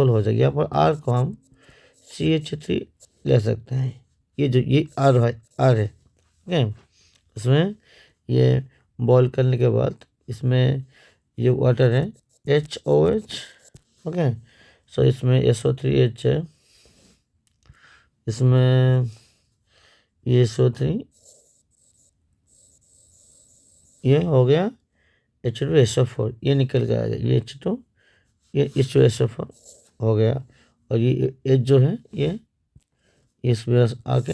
हो जाएगा। यहाँ पर R को हम CH3 ले सकते हैं, ये R है, ओके। इसमें ये बॉईल करने के बाद इसमें ये वाटर है HOH, ओके, सो इसमें SO3H है, इसमें ये SO3, ये हो गया H2SO4, ये निकल के आ गया, ये H2, ये H2SO4 हो गया, और ये H जो है ये इसमें आके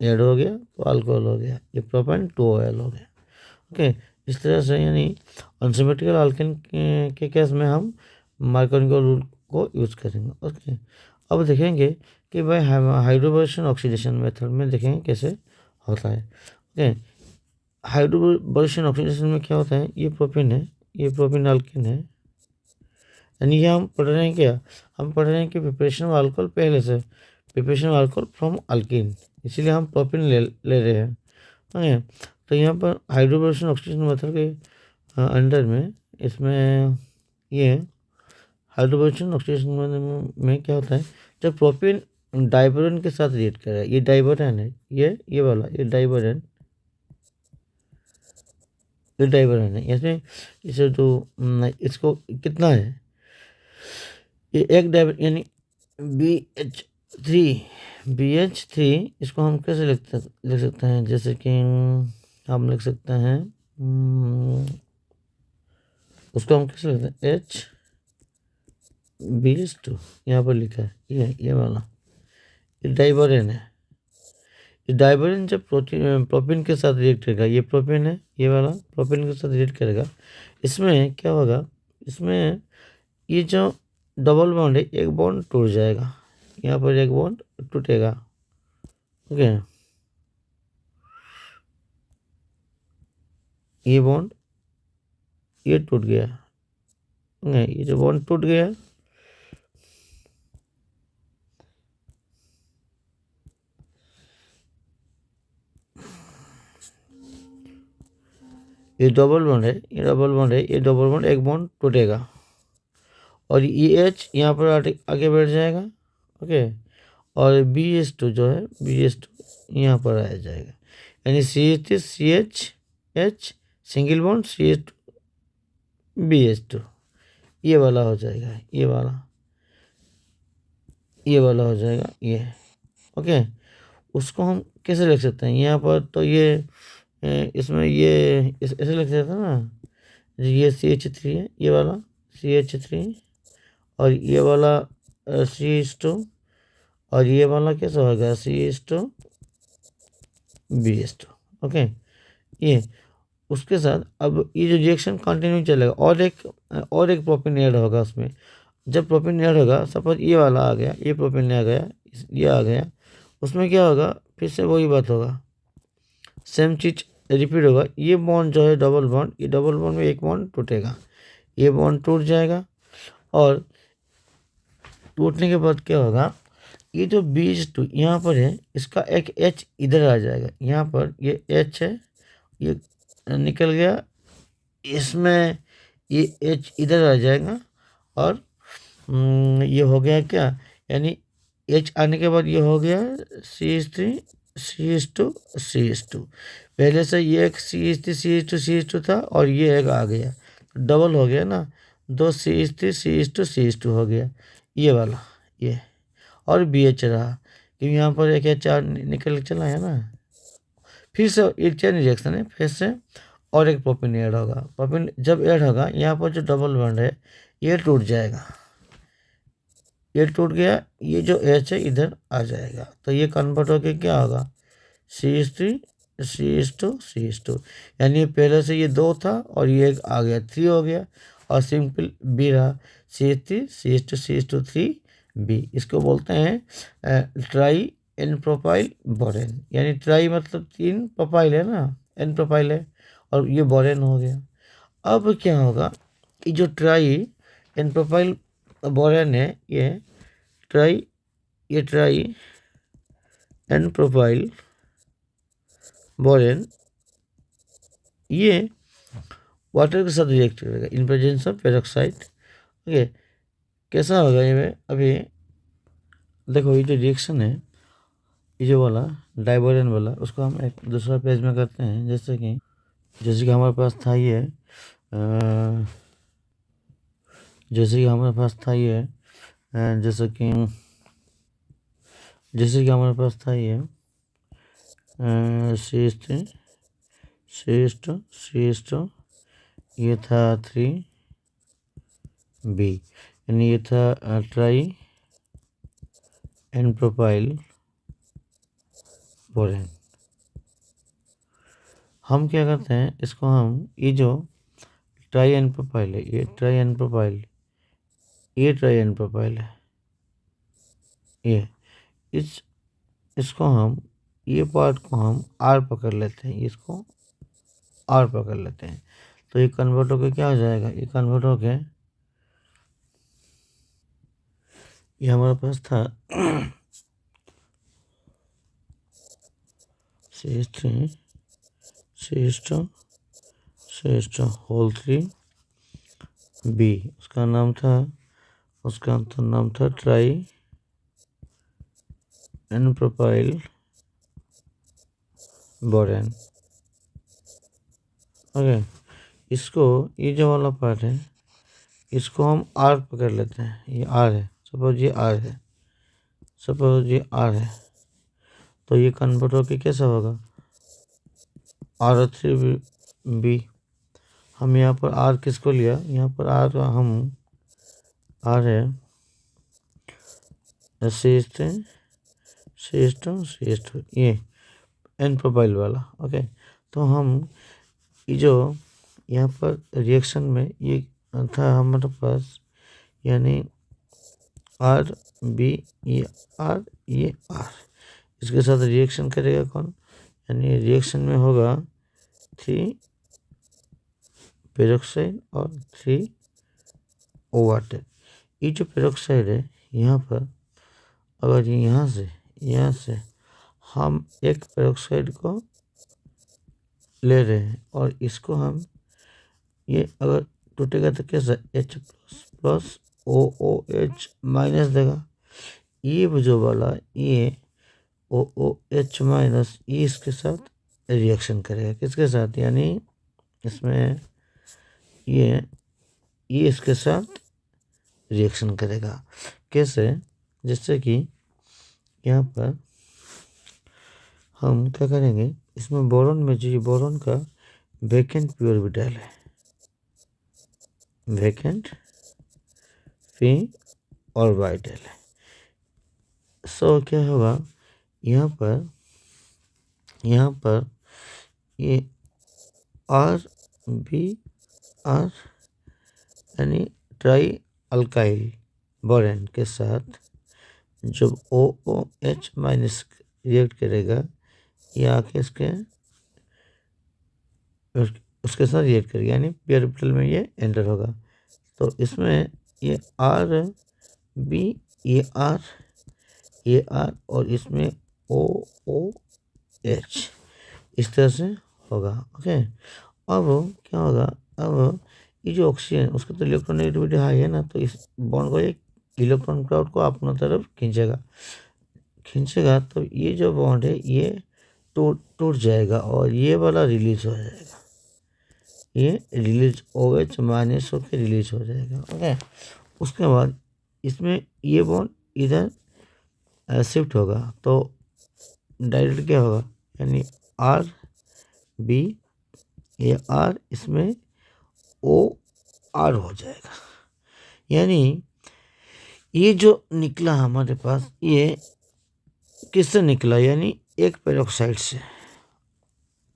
ऐड हो गया, तो अल्कोहल हो गया, ये प्रोपेन 2OL हो गया, ओके। इस तरह से यानी अनसिमेट्रिकल अल्केन के केस में हम मार्कोनिकोव रूल को यूज़ करेंगे, ओके। अब देखेंगे कि भाई हाइड्रोबोरेशन ऑक्सीडेशन मेथड में देखेंगे कैसे होता है, ओके। हाइड्रोबोरेशन ऑक्सीडेशन में क्या होता है, ये प्रोपेन है, ये प्रोपेन अल्केन है, यानी ये हम पढ़ रहे हैं क्या, हम पढ़ रहे हैं कि प्रिपरेशन ऑफ अल्कोहल पहले से, preparation of alcohol from alkyne, इसीलिए हम प्रोपिन ले रहे हैं। ओके, तो यहाँ पर हाइड्रोबोरेशन ऑक्सीजन मेथड के अंडर में इसमें ये हाइड्रोबोरेशन ऑक्सीजन में क्या होता है, जब प्रोपिन डाइबोरेन के साथ रिएक्ट कर रहा है, ये डाइबोरेन है, ये वाला ये डाइबोरेन, ये डाइबोरेन है। इसमें इसे तो इसको कितना है, ये एक डाइबर यानी BH3, BH3 इसको हम कैसे लिख सकते हैं, जैसे कि हम लिख सकते हैं उसको हम कैसे लिखते हैं, BH2 यहाँ पर लिखा है, ये वाला ये डाइबोरेन है। ये डाइबोरेन जब प्रोपिन के साथ रिएक्ट करेगा, ये प्रोपिन है, ये वाला प्रोपिन के साथ रिएक्ट करेगा, इसमें क्या होगा, इसमें ये जो डबल बॉन्ड है, एक बॉन्ड टूट जाएगा, यहाँ पर एक बॉन्ड टूटेगा। ओके, ये बॉन्ड ये टूट गया, नहीं ये जो बॉन्ड टूट गया, ये डबल बॉन्ड है, ये डबल बॉन्ड है, ये डबल बॉन्ड एक बॉन्ड टूटेगा और ये H यहाँ पर आगे बैठ जाएगा। ओके, और BH2 जो है, BH2 यहाँ पर आ जाएगा, यानी CH3 CH single bond CH2 BH2, ये वाला हो जाएगा, ये वाला हो जाएगा ये। ओके, उसको हम कैसे लिख सकते हैं, यहाँ पर तो ये इसमें ये ऐसे लिख सकते हैं ना, ये CH3 है, ये वाला CH3 और ये वाला CH2 और ये वाला कैसा होगा CH2 BH2। ओके, ये उसके साथ अब ये जो रिएक्शन कंटिन्यू चलेगा और एक प्रोपिन ऐड होगा उसमें। जब प्रोपिन ऐड होगा, सपोज ये वाला आ गया, ये प्रोपिन आ गया, ये आ गया, उसमें क्या होगा, फिर से वही बात होगा, सेम चीज रिपीट होगा। ये बॉन्ड जो है डबल बॉन्ड, ये डबल बॉन्ड में एक बॉन्ड टूटेगा, ये बॉन्ड टूट जाएगा और टूटने के बाद क्या होगा, ये जो BH2 यहाँ पर है, इसका एक H इधर आ जाएगा, यहाँ पर ये H है, ये निकल गया, इसमें ये H इधर आ जाएगा और ये हो गया क्या, यानी H आने के बाद ये हो गया CH3 CH2 CH2, पहले से ये एक CH3 CH2 CH2 था और ये एक आ गया, डबल हो गया ना, दो CH3 CH2 CH2 हो गया, ये वाला ये, और BH रहा क्योंकि यहाँ पर एक H निकल चला है ना, फिर से एक चेन रिएक्शन है, फिर से और एक प्रोपिन ऐड होगा। प्रोपिन जब ऐड होगा, यहाँ पर जो डबल बॉन्ड है ये टूट जाएगा, ये टूट गया, ये जो H है इधर आ जाएगा, तो ये कन्वर्ट होकर क्या होगा CH3 CH2 CH2, यानी पहले से ये 2 था और ये एक आ गया 3 हो गया और सिंपल B रहा CH3 CH2 CH2 3B। इसको बोलते हैं ट्राई एन प्रोपाइल बोरेन, यानी ट्राई मतलब 3 प्रोपाइल है ना, एन प्रोपाइल है और ये बोरेन हो गया। अब क्या होगा, ये जो ट्राई एन प्रोपाइल बोरेन है, ये ट्राई एन प्रोपाइल बोरेन ये वाटर के साथ रिएक्ट करेगा इन प्रेजेंस ऑफ पेरोक्साइड। ओके, कैसा होगा ये में, अभी देखो ये जो रिएक्शन है, ये जो वाला डाइबोरेन वाला, उसको हम एक दूसरा पेज में करते हैं, जैसे कि हमारे पास था ये CH2 ये था 3B, यानी ये था ट्राई एन प्रोपाइल बोरेन। हम क्या करते हैं, इसको हम ये जो ट्राई एन प्रोपाइल है, ये ट्राई एन प्रोपाइल है, ये इसको हम ये पार्ट को हम R पकड़ लेते हैं, इसको R पकड़ लेते हैं, तो ये कन्वर्ट होकर क्या हो जाएगा, ये कन्वर्ट होकर ये हमारे पास था CH3 CH2 होल 3 B, उसका नाम था tri n propyl borane. Okay, इसको ये जो वाला पार्ट है इसको हम R पकड़ लेते हैं, ये R है, सपोज ये R है, तो ये कन्वर्ट होके कैसा होगा R3B। हम यहाँ पर R किसको लिया, यहाँ पर R है CH2 ये एन प्रोपाइल वाला। ओके, तो हम ये जो यहाँ पर रिएक्शन में ये था हमारे पास, यानी RB ये R, इसके साथ रिएक्शन करेगा कौन, यानी रिएक्शन में होगा 3 पेरोक्साइड और 3 वाटर। ये जो पेरोक्साइड है यहाँ पर, अगर यहाँ से हम एक पेरोक्साइड को ले रहे हैं और इसको हम ये अगर टूटेगा तो कैसा H प्लस OOH माइनस देगा। ये जो वाला ये OOH माइनस ये इसके साथ रिएक्शन करेगा, किसके साथ, यानी इसमें ये इसके साथ रिएक्शन करेगा। कैसे, जैसे कि यहाँ पर हम क्या करेंगे, इसमें बोरॉन में जो बोरॉन का वैकेंट पी ऑर्बिटल है, वैकेंट पी ऑर्बिटल है। सो क्या होगा यहाँ पर ये RBr यानी ट्राई अल्काइल बोरेन के साथ जब OOH माइनस रिएक्ट करेगा, ये आके उसके साथ रिएक्ट करेगा, यानी पी ऑर्बिटल में ये एंटर होगा। तो इसमें ये RB ये R और इसमें OOH इस तरह से होगा। ओके, अब क्या होगा, अब ये जो ऑक्सीजन उसका तो इलेक्ट्रोनेगेटिविटी हाई है ना, तो इस बॉन्ड को एक इलेक्ट्रॉन क्राउड को अपना तरफ खींचेगा, तो ये जो बॉन्ड है ये टूट जाएगा और ये वाला रिलीज हो जाएगा, ये रिलीज OH माइनस होकर रिलीज हो जाएगा। ओके, उसके बाद इसमें ये बॉन्ड इधर शिफ्ट होगा, तो डायरेक्ट क्या होगा, यानी RB ये R इसमें OR हो जाएगा। यानी ये जो निकला हमारे पास ये किससे निकला, यानी एक पेरोक्साइड से,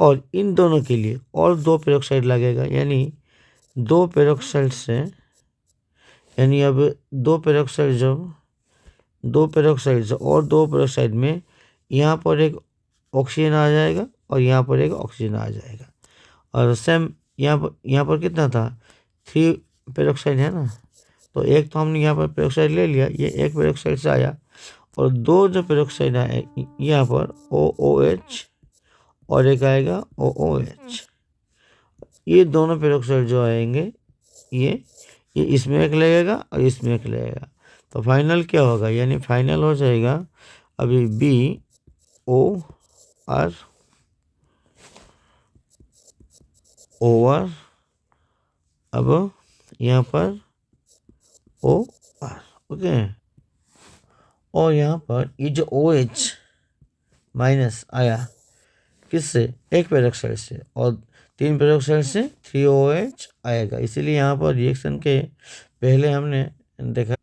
और इन दोनों के लिए और 2 पेरोक्साइड लगेगा, यानी 2 पेरोक्साइड से, यानी अब 2 पेरोक्साइड और 2 पेरोक्साइड में यहाँ पर एक ऑक्सीजन आ जाएगा और यहाँ पर एक ऑक्सीजन आ जाएगा, और सेम यहाँ पर कितना था 3 पेरोक्साइड है ना, तो एक तो हमने यहाँ पर पेरोक्साइड ले लिया, ये एक पेरोक्साइड से आया, और 2 जो पेरोक्साइड आए यहाँ पर OOH और एक आएगा OOH। ये दोनों पेरोक्साइड जो आएंगे ये इसमें एक लगेगा और इसमें एक लगेगा, तो फाइनल क्या होगा, यानी फाइनल हो जाएगा अभी BOR OR, अब यहाँ पर OR। ओके, और यहाँ पर ये जो OH माइनस आया किससे, एक पेरोक्साइड से, और 3 पेरोक्साइड से 3 OH आएगा। इसीलिए यहाँ पर रिएक्शन के पहले हमने देखा,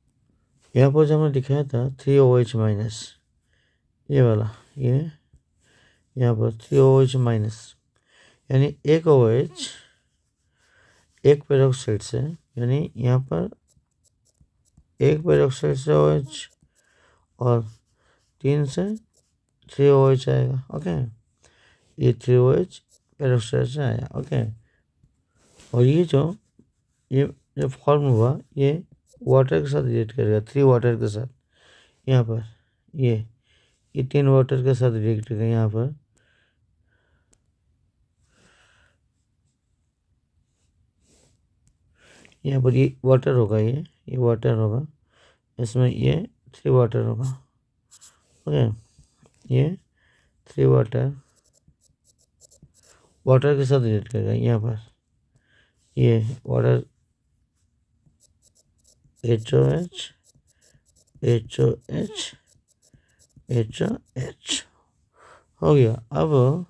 यहाँ पर जो हमने दिखाया था 3 OH माइनस, ये वाला ये यहाँ पर 3 OH माइनस, यानी एक OH एक पेरोक्साइड से, यानी यहाँ पर एक पेरोक्साइड से OH और 3 से 3 OH आएगा। ओके, ये 3 OH पेरोक्साइड से आया। ओके, और ये जो फॉर्म हुआ ये वाटर के साथ रिएक्ट करेगा, 3 वाटर के साथ, यहाँ पर ये 10 वाटर के साथ रिएक्ट करेगा यहाँ पर, यहाँ पर ये वाटर होगा, ये वाटर होगा, इसमें ये 3 वाटर होगा। ओके, ये 3 वाटर के साथ रिएक्ट करेगा यहाँ पर, ये वाटर HOH HOH HOH हो गया। अब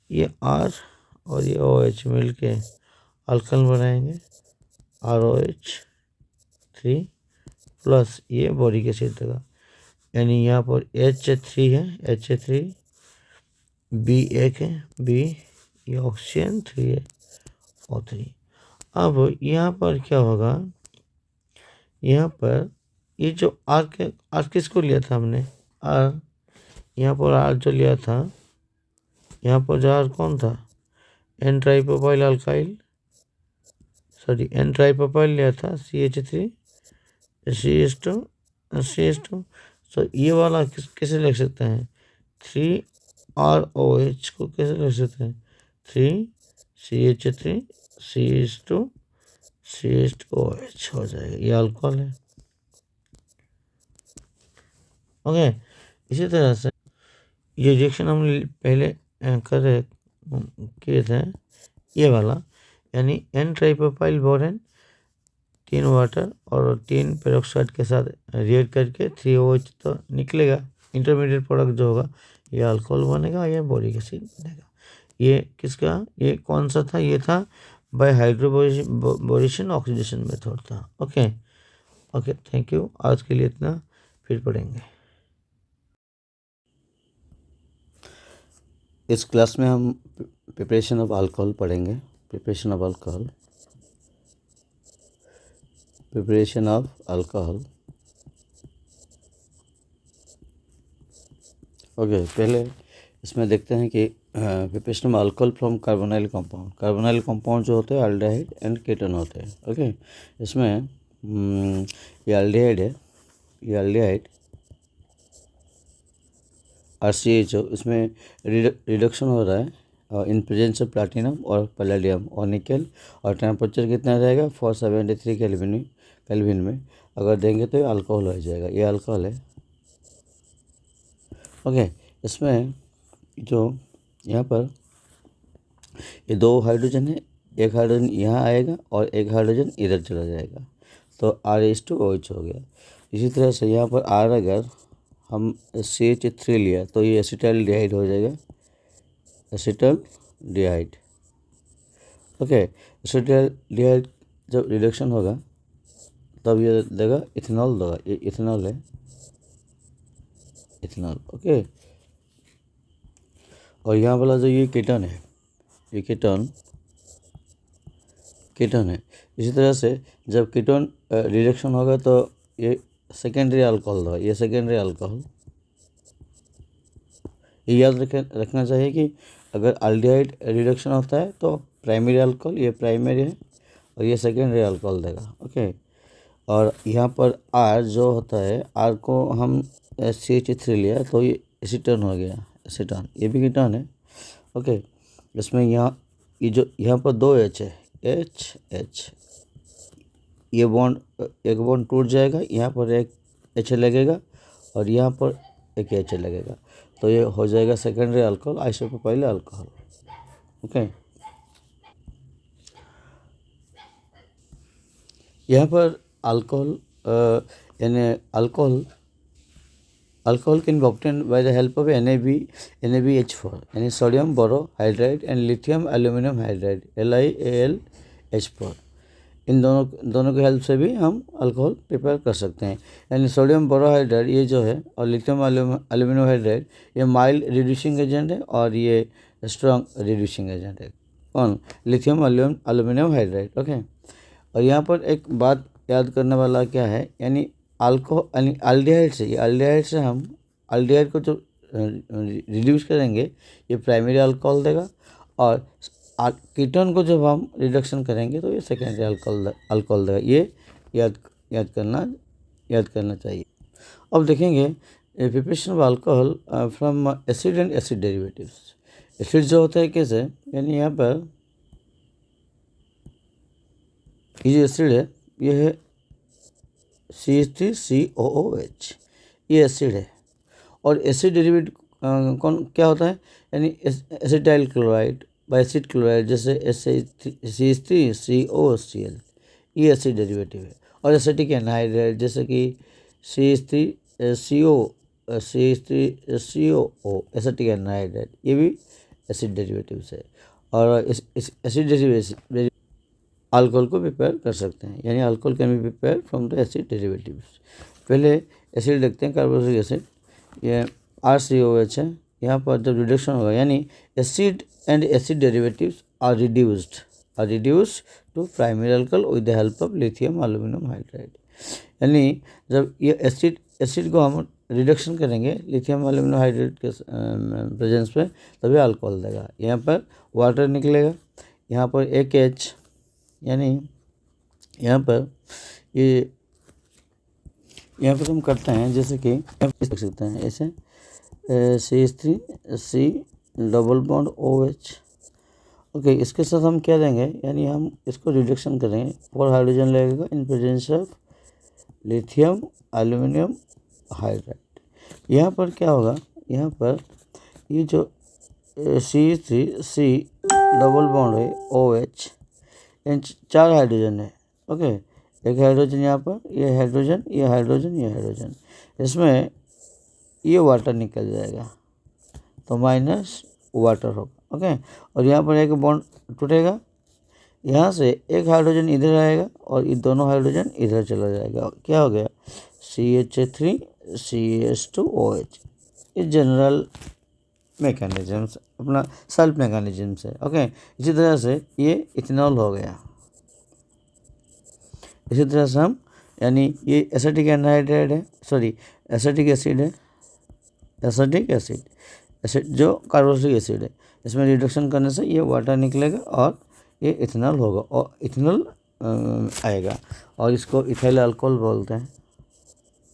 ये R और ये OH मिल के अल्कन बनाएंगे, ROH3 प्लस ये बोरिक एसिड देगा, यानी यहाँ पर H3 है, H3 B एक है, B ये ऑक्सीजन 3 है, O3। अब यहाँ पर क्या होगा, यहाँ पर ये जो R किसको लिया था हमने, R, यहाँ पर R जो लिया था, यहाँ पर जो R कौन था, N ट्राइप्रोपाइल अल्काइल, सॉरी N ट्राइप्रोपाइल लिया था, CH3 CH2 तो ये वाला कैसे लिख सकते हैं, 3ROH को कैसे लिख सकते हैं, 3CH3 CH2 CH2OH हो जाएगा, ये अल्कोहल है। ओके, इसी तरह से ये रिएक्शन हम पहले किए थे, ये वाला, यानी N ट्राइप्रोपाइल बोरेन 3 वाटर और 3 पेरोक्साइड के साथ रिएक्ट करके 3OH तो निकलेगा, इंटरमीडिएट प्रोडक्ट जो होगा ये अल्कोहल बनेगा, ये बोरिक एसिड बनेगा। ये किसका, ये कौन सा था, ये था बाय हाइड्रोबोरेशन ऑक्सीडेशन मेथड था। ओके ओके, थैंक यू, आज के लिए इतना, फिर पढ़ेंगे। इस क्लास में हम प्रिपरेशन ऑफ अल्कोहल पढ़ेंगे। प्रिपरेशन ऑफ अल्कोहल ओके, पहले इसमें देखते हैं कि preparation of alcohol from carbonyl compound जो होते हैं एल्डिहाइड एंड कीटोन होते हैं। ओके, इसमें ये एल्डिहाइड है, ये एल्डिहाइड RCHO, इसमें रिडक्शन हो रहा है इन प्रेजेंस ऑफ प्लैटिनम और पैलेडियम और निकल, और टेम्परेचर कितना रहेगा 473 केल्विन में अगर देंगे तो ये अल्कोहल हो जाएगा, ये अल्कोहल है। ओके, इसमें जो यहाँ पर ये 2 हाइड्रोजन है, एक हाइड्रोजन यहाँ आएगा और एक हाइड्रोजन इधर चला जाएगा, तो R⁻OH हो गया। इसी तरह से यहाँ पर R अगर हम CH3 लिया तो ये एसिटाइलडिहाइड हो जाएगा, एसिटाइलडिहाइड। ओके, एसिटाइलडिहाइड जब रिडक्शन होगा तब ये देगा इथेनॉल देगा, ये इथेनॉल है, इथेनॉल। ओके, और यहाँ वाला जो ये कीटोन है, ये कीटोन है। इसी तरह से जब कीटोन रिडक्शन होगा तो ये सेकेंडरी अल्कोहल होगा, ये सेकेंडरी अल्कोहल। ये याद रखना चाहिए कि अगर एल्डिहाइड रिडक्शन होता है तो प्राइमरी अल्कोहल, ये प्राइमरी है और ये सेकेंडरी अल्कोहल देगा। ओके, और यहाँ पर R जो होता है, R को हम CH3 लिया तो ये एसीटोन हो गया, एसीटोन, ये भी कीटोन है। ओके, इसमें ये जो यहाँ पर 2 H है, H, ये बॉन्ड, एक बॉन्ड टूट जाएगा, यहाँ पर एक H लगेगा और यहाँ पर एक H लगेगा, तो ये हो जाएगा secondary alcohol, isopropyl alcohol. Okay, यहाँ पर अल्कोहल यानी alcohol can be obtained by the help of NaBH4, यानी sodium borohydride and lithium aluminium hydride, LiAlH4। इन दोनों की हेल्प से भी हम अल्कोहल प्रिपेयर कर सकते हैं। यानी सोडियम बोरोहाइड्राइड ये जो है और लिथियम एल्यूमिनियम हाइड्राइड ये माइल्ड रिड्यूसिंग एजेंट है और ये स्ट्रॉन्ग रिड्यूसिंग एजेंट है। कौन, लिथियम एल्यूमिनियम हाइड्राइड। ओके, और यहाँ पर एक बात याद करने वाला क्या है, यानी अल्कोहल यानी एल्डिहाइड से हम एल्डिहाइड को जो रिड्यूस करेंगे ये प्राइमरी अल्कोहल देगा, और कीटोन को जब हम रिडक्शन करेंगे तो ये सेकेंडरी अल्कोहल देगा। ये याद करना चाहिए। अब देखेंगे preparation of alcohol from acid and acid derivatives. Acid जो होता है कैसे, यानी यहाँ पर ये जो एसिड है ये है CH3COOH, ये एसिड है। और एसिड डेरिवेटिव कौन क्या होता है, यानी एसिटाइल क्लोराइड, बाइसिड क्लोराइड, जैसे CH3COCl, ये एसिड डेरिवेटिव है। और एसिटिक एनहाइड्राइड जैसे कि CH3CO एसिटिक एनहाइड्राइड, ये भी एसिड डेरिवेटिव्स है। और इस एसिड डेरिवेटिव अल्कोहल को प्रिपेयर कर सकते हैं, यानी alcohol can be prepare from the acid derivatives. पहले एसिड देखते हैं, कार्बोक्सिलिक एसिड, ये RCOH है। यहाँ पर जब रिडक्शन होगा, यानी acid and acid derivatives are reduced to primary alcohol with the help of lithium aluminium hydride. यानी जब ये एसिड को हम रिडक्शन करेंगे लिथियम एल्यूमिनियम हाइड्राइड के प्रेजेंस में, तभी अल्कोहल देगा। यहाँ पर वाटर निकलेगा, यहाँ पर एक H, यानी यहाँ पर यहाँ पर हम करते हैं, जैसे कि देख सकते हैं ऐसे CH3C double bond OH। Okay, इसके साथ हम क्या देंगे, यानी हम इसको रिडक्शन करेंगे, 4 हाइड्रोजन लगेगा इन presence of lithium aluminium hydride. यहाँ पर क्या होगा, यहाँ पर ये जो CH3C डबल बॉन्ड है OH, 4 हाइड्रोजन है। ओके, एक हाइड्रोजन यहाँ पर, ये हाइड्रोजन, ये हाइड्रोजन, ये हाइड्रोजन, इसमें ये वाटर निकल जाएगा, तो माइनस वाटर होगा। ओके, और यहाँ पर एक बॉन्ड टूटेगा, यहाँ से एक हाइड्रोजन इधर आएगा और ये दोनों हाइड्रोजन इधर चला जाएगा। क्या हो गया, CH3CH2OH। ये जनरल मैकेनिज्म्स, अपना सेल्फ मैकेनिज्म्स है। ओके, इसी तरह से ये इथेनॉल हो गया। इसी तरह से हम, यानी ये एसिटिक एनहाइड्राइड है, सॉरी एसिटिक एसिड है, एसिटिक एसिड जो कार्बोक्सिलिक एसिड है, इसमें रिडक्शन करने से ये वाटर निकलेगा और ये इथेनॉल होगा, और इथेनॉल आएगा, और इसको इथाइल अल्कोहल बोलते हैं,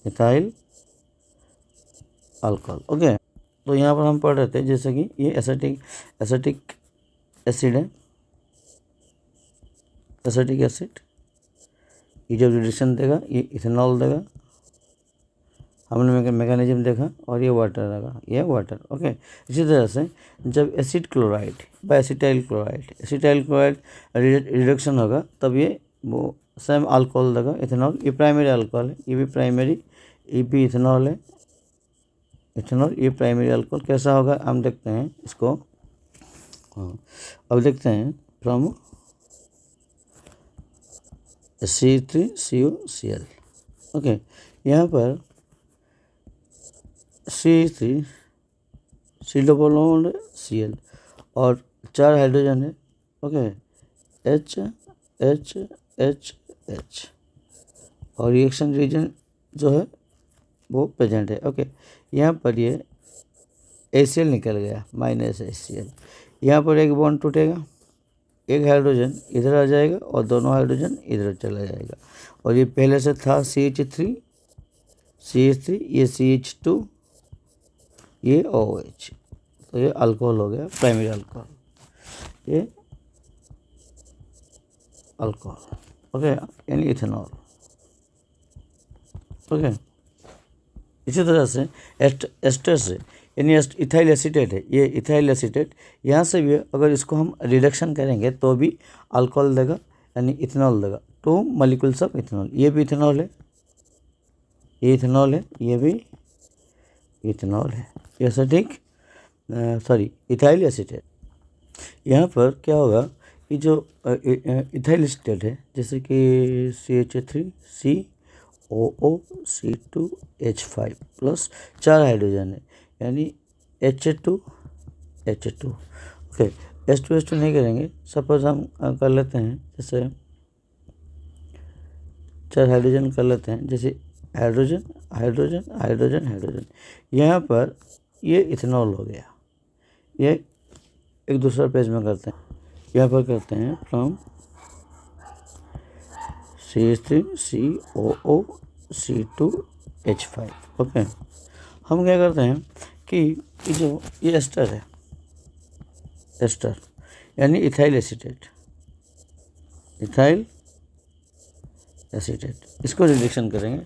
इथाइल अल्कोहल। ओके, तो यहाँ पर हम पढ़ रहे थे, जैसे कि ये एसिटिक एसिड है, एसिटिक एसिड, ये जब रिडक्शन देगा ये इथेनॉल देगा, हमने मैकेनिज्म देखा, और ये वाटर देगा, ये वाटर। ओके, इसी तरह से जब acid chloride by acetyl chloride reduction होगा, तब ये वो सेम अल्कोहल देगा, इथेनॉल। ये प्राइमरी अल्कोहल है, ये भी प्राइमरी, ये भी इथेनॉल है, इथेनॉल, ये प्राइमरी अल्कोहल। कैसा होगा हम देखते हैं इसको। हाँ, अब देखते हैं फ्रॉम C3COCl। ओके, यहाँ पर C3C डबल बॉन्ड Cl और 4 हाइड्रोजन है। Okay, H H H H, और रिएक्शन रीजन जो है वो प्रेजेंट है। ओके, यहाँ पर ये HCl निकल गया, माइनस HCl। यहाँ पर एक बॉन्ड टूटेगा, एक हाइड्रोजन इधर आ जाएगा और दोनों हाइड्रोजन इधर चला जाएगा, और ये पहले से था CH3, ये CH2, ये OH, तो ये अल्कोहल हो गया, प्राइमरी अल्कोहल, ये अल्कोहल। ओके, यानी इथेनॉल। ओके, इसी तरह से एस्टर से, यानी इथाइल एसीटेट है, ये इथाइल एसीटेट, यहाँ से भी अगर इसको हम रिडक्शन करेंगे तो भी अल्कोहल देगा, यानी इथेनॉल देगा, 2 मॉलिक्यूल्स ऑफ इथेनॉल। ये भी इथेनॉल है, ये इथेनॉल है, ये भी इथेनॉल है, एसिटिक सॉरी इथाइल एसीटेट। यहाँ पर क्या होगा, ये जो इथाइल एसीटेट है, जैसे कि CH3COOC2H5 प्लस 4 हाइड्रोजन है, यानी H2। ओके, H2 नहीं करेंगे, सपोज हम कर लेते हैं, जैसे 4 हाइड्रोजन कर लेते हैं, जैसे हाइड्रोजन हाइड्रोजन हाइड्रोजन हाइड्रोजन। यहाँ पर ये इथेनॉल हो गया। ये एक दूसरा पेज में करते हैं, यहाँ पर करते हैं फ्रॉम CH3COOC2 H5। ओके, हम क्या करते हैं कि ये एस्टर है, एस्टर यानी इथाइल एसीटेट, इथाइल एसीटेट, इसको रिडक्शन करेंगे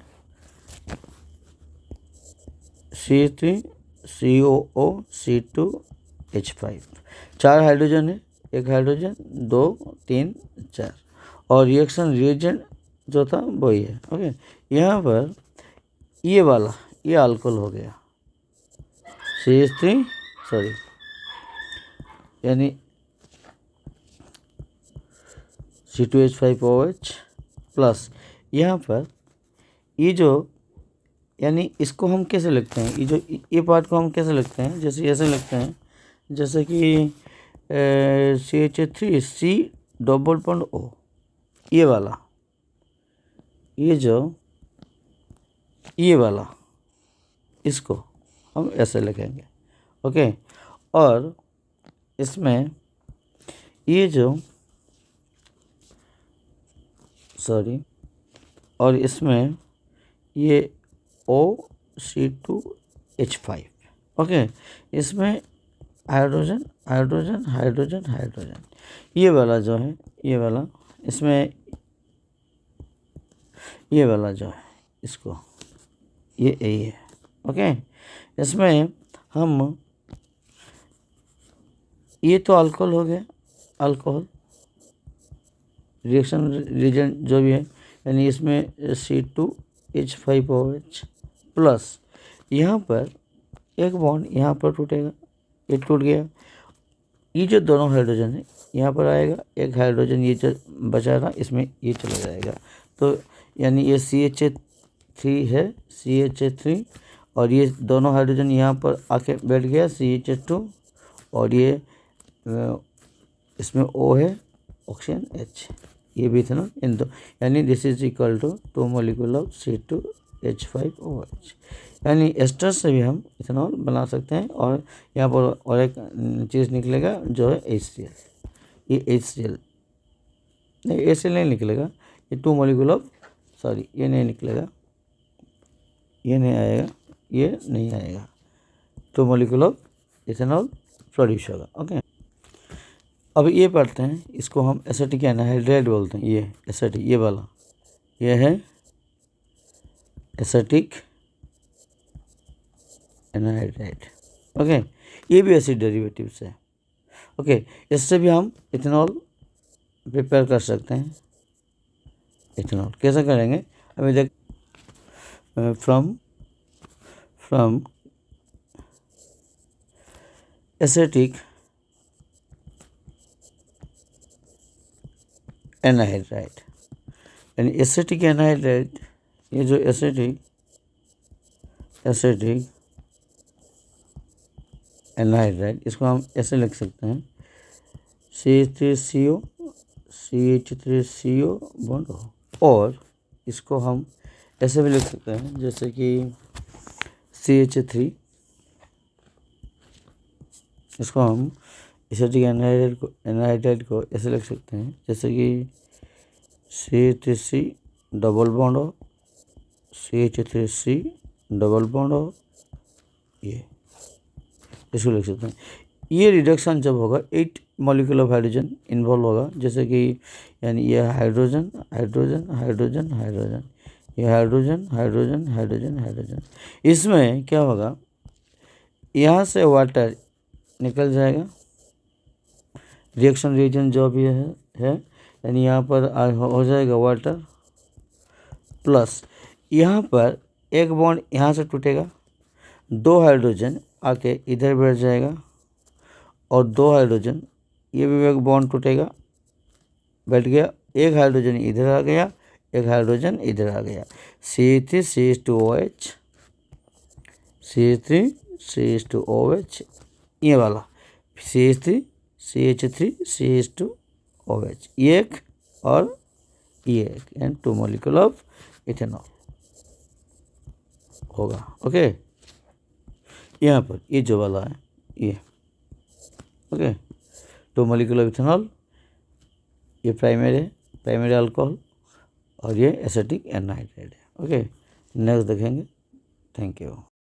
C3COO, C2H5, 4 हाइड्रोजन है, एक हाइड्रोजन, 2 3 4, और रिएक्शन रिएजेंट जो था वही है। ओके, यहाँ पर ये वाला ये अल्कोहल हो गया CH3 सॉरी यानी C2H5OH प्लस यहाँ पर ये जो यानी इसको हम कैसे लिखते हैं, ये पार्ट को हम कैसे लिखते हैं, जैसे ऐसे लिखते हैं जैसे कि CH3C डबल बॉन्ड O, ये वाला ये वाला इसको हम ऐसे लिखेंगे। ओके, और इसमें ये और इसमें ये OC2H5। ओके, इसमें हाइड्रोजन हाइड्रोजन हाइड्रोजन हाइड्रोजन, ये वाला जो है ये वाला, इसमें ये वाला जो है इसको ये है। ओके, इसमें हम ये तो अल्कोहल हो गया, अल्कोहल रिएक्शन रिएजेंट जो भी है, यानी इसमें C2H5OH प्लस यहाँ पर एक बॉन्ड यहाँ पर टूटेगा, ये टूट गया, ये जो दोनों हाइड्रोजन है यहाँ पर आएगा, एक हाइड्रोजन ये जो बचा था इसमें ये चला जाएगा, तो यानी ये CH3 है, CH3, और ये दोनों हाइड्रोजन यहाँ पर आके बैठ गया CH2, और ये इसमें O है, ऑक्सीजन H, ये भी इथेनॉल इन दो, यानी this is equal to 2 molecule of C2H5OH, यानी एस्टर से भी हम इथेनॉल बना सकते हैं। और यहाँ पर और एक चीज़ निकलेगा जो है HCl, ये HCl नहीं, HCl नहीं निकलेगा, ये 2 मॉलिक्यूल ऑफ सॉरी ये नहीं निकलेगा, ये नहीं आएगा, ये नहीं आएगा, 2 मॉलिक्यूल ऑफ इथेनॉल प्रोड्यूस होगा। ओके, अब ये पढ़ते हैं, इसको हम एसिटिक एनहाइड्राइड बोलते हैं, ये एसिटिक, ये वाला ये है एसिटिक एनहाइड्राइड। ओके, ये भी एसिड डेरिवेटिव्स है। ओके, इससे भी हम इथेनॉल प्रिपेयर कर सकते हैं। इथेनॉल कैसे करेंगे, अभी देख, फ्रॉम एसिटिक एनहाइड्राइड, यानी एसिटिक एनहाइड्राइड, ये जो एसिटिक एनहाइड्राइड, इसको हम ऐसे लिख सकते हैं CH3CO CH3CO बॉन्ड हो, और इसको हम ऐसे भी लिख सकते हैं जैसे कि CH3, इसको हम एसिटिक एनहाइड्राइड को ऐसे लिख सकते हैं जैसे कि CH3C डबल बॉन्ड हो, CH3C डबल बॉन्ड हो, ये इसको लिख सकते हैं। ये रिडक्शन जब होगा 8 मॉलिक्यूल ऑफ हाइड्रोजन इन्वॉल्व होगा, जैसे कि यानी ये हाइड्रोजन हाइड्रोजन हाइड्रोजन हाइड्रोजन, ये हाइड्रोजन हाइड्रोजन हाइड्रोजन हाइड्रोजन, इसमें क्या होगा, यहाँ से वाटर निकल जाएगा, रिएक्शन रिएजेंट जो भी है यानी यहाँ पर हो जाएगा वाटर, प्लस यहाँ पर एक बॉन्ड यहाँ से टूटेगा, 2 हाइड्रोजन आके इधर बैठ जाएगा, और 2 हाइड्रोजन ये भी एक बॉन्ड टूटेगा, बैठ गया, एक हाइड्रोजन इधर आ गया, एक हाइड्रोजन इधर आ गया, CH3CH2OH, CH3CH2OH, ये वाला CH3CH2OH, एक और ये एक, एंड 2 मॉलिक्यूल ऑफ इथेनॉल होगा। ओके, यहाँ पर ये जो वाला है ये, ओके, 2 मॉलिक्यूल ऑफ इथेनॉल, ये प्राइमरी अल्कोहल, और ये एसिटिक एनहाइड्राइड है। ओके, नेक्स्ट देखेंगे। Thank you.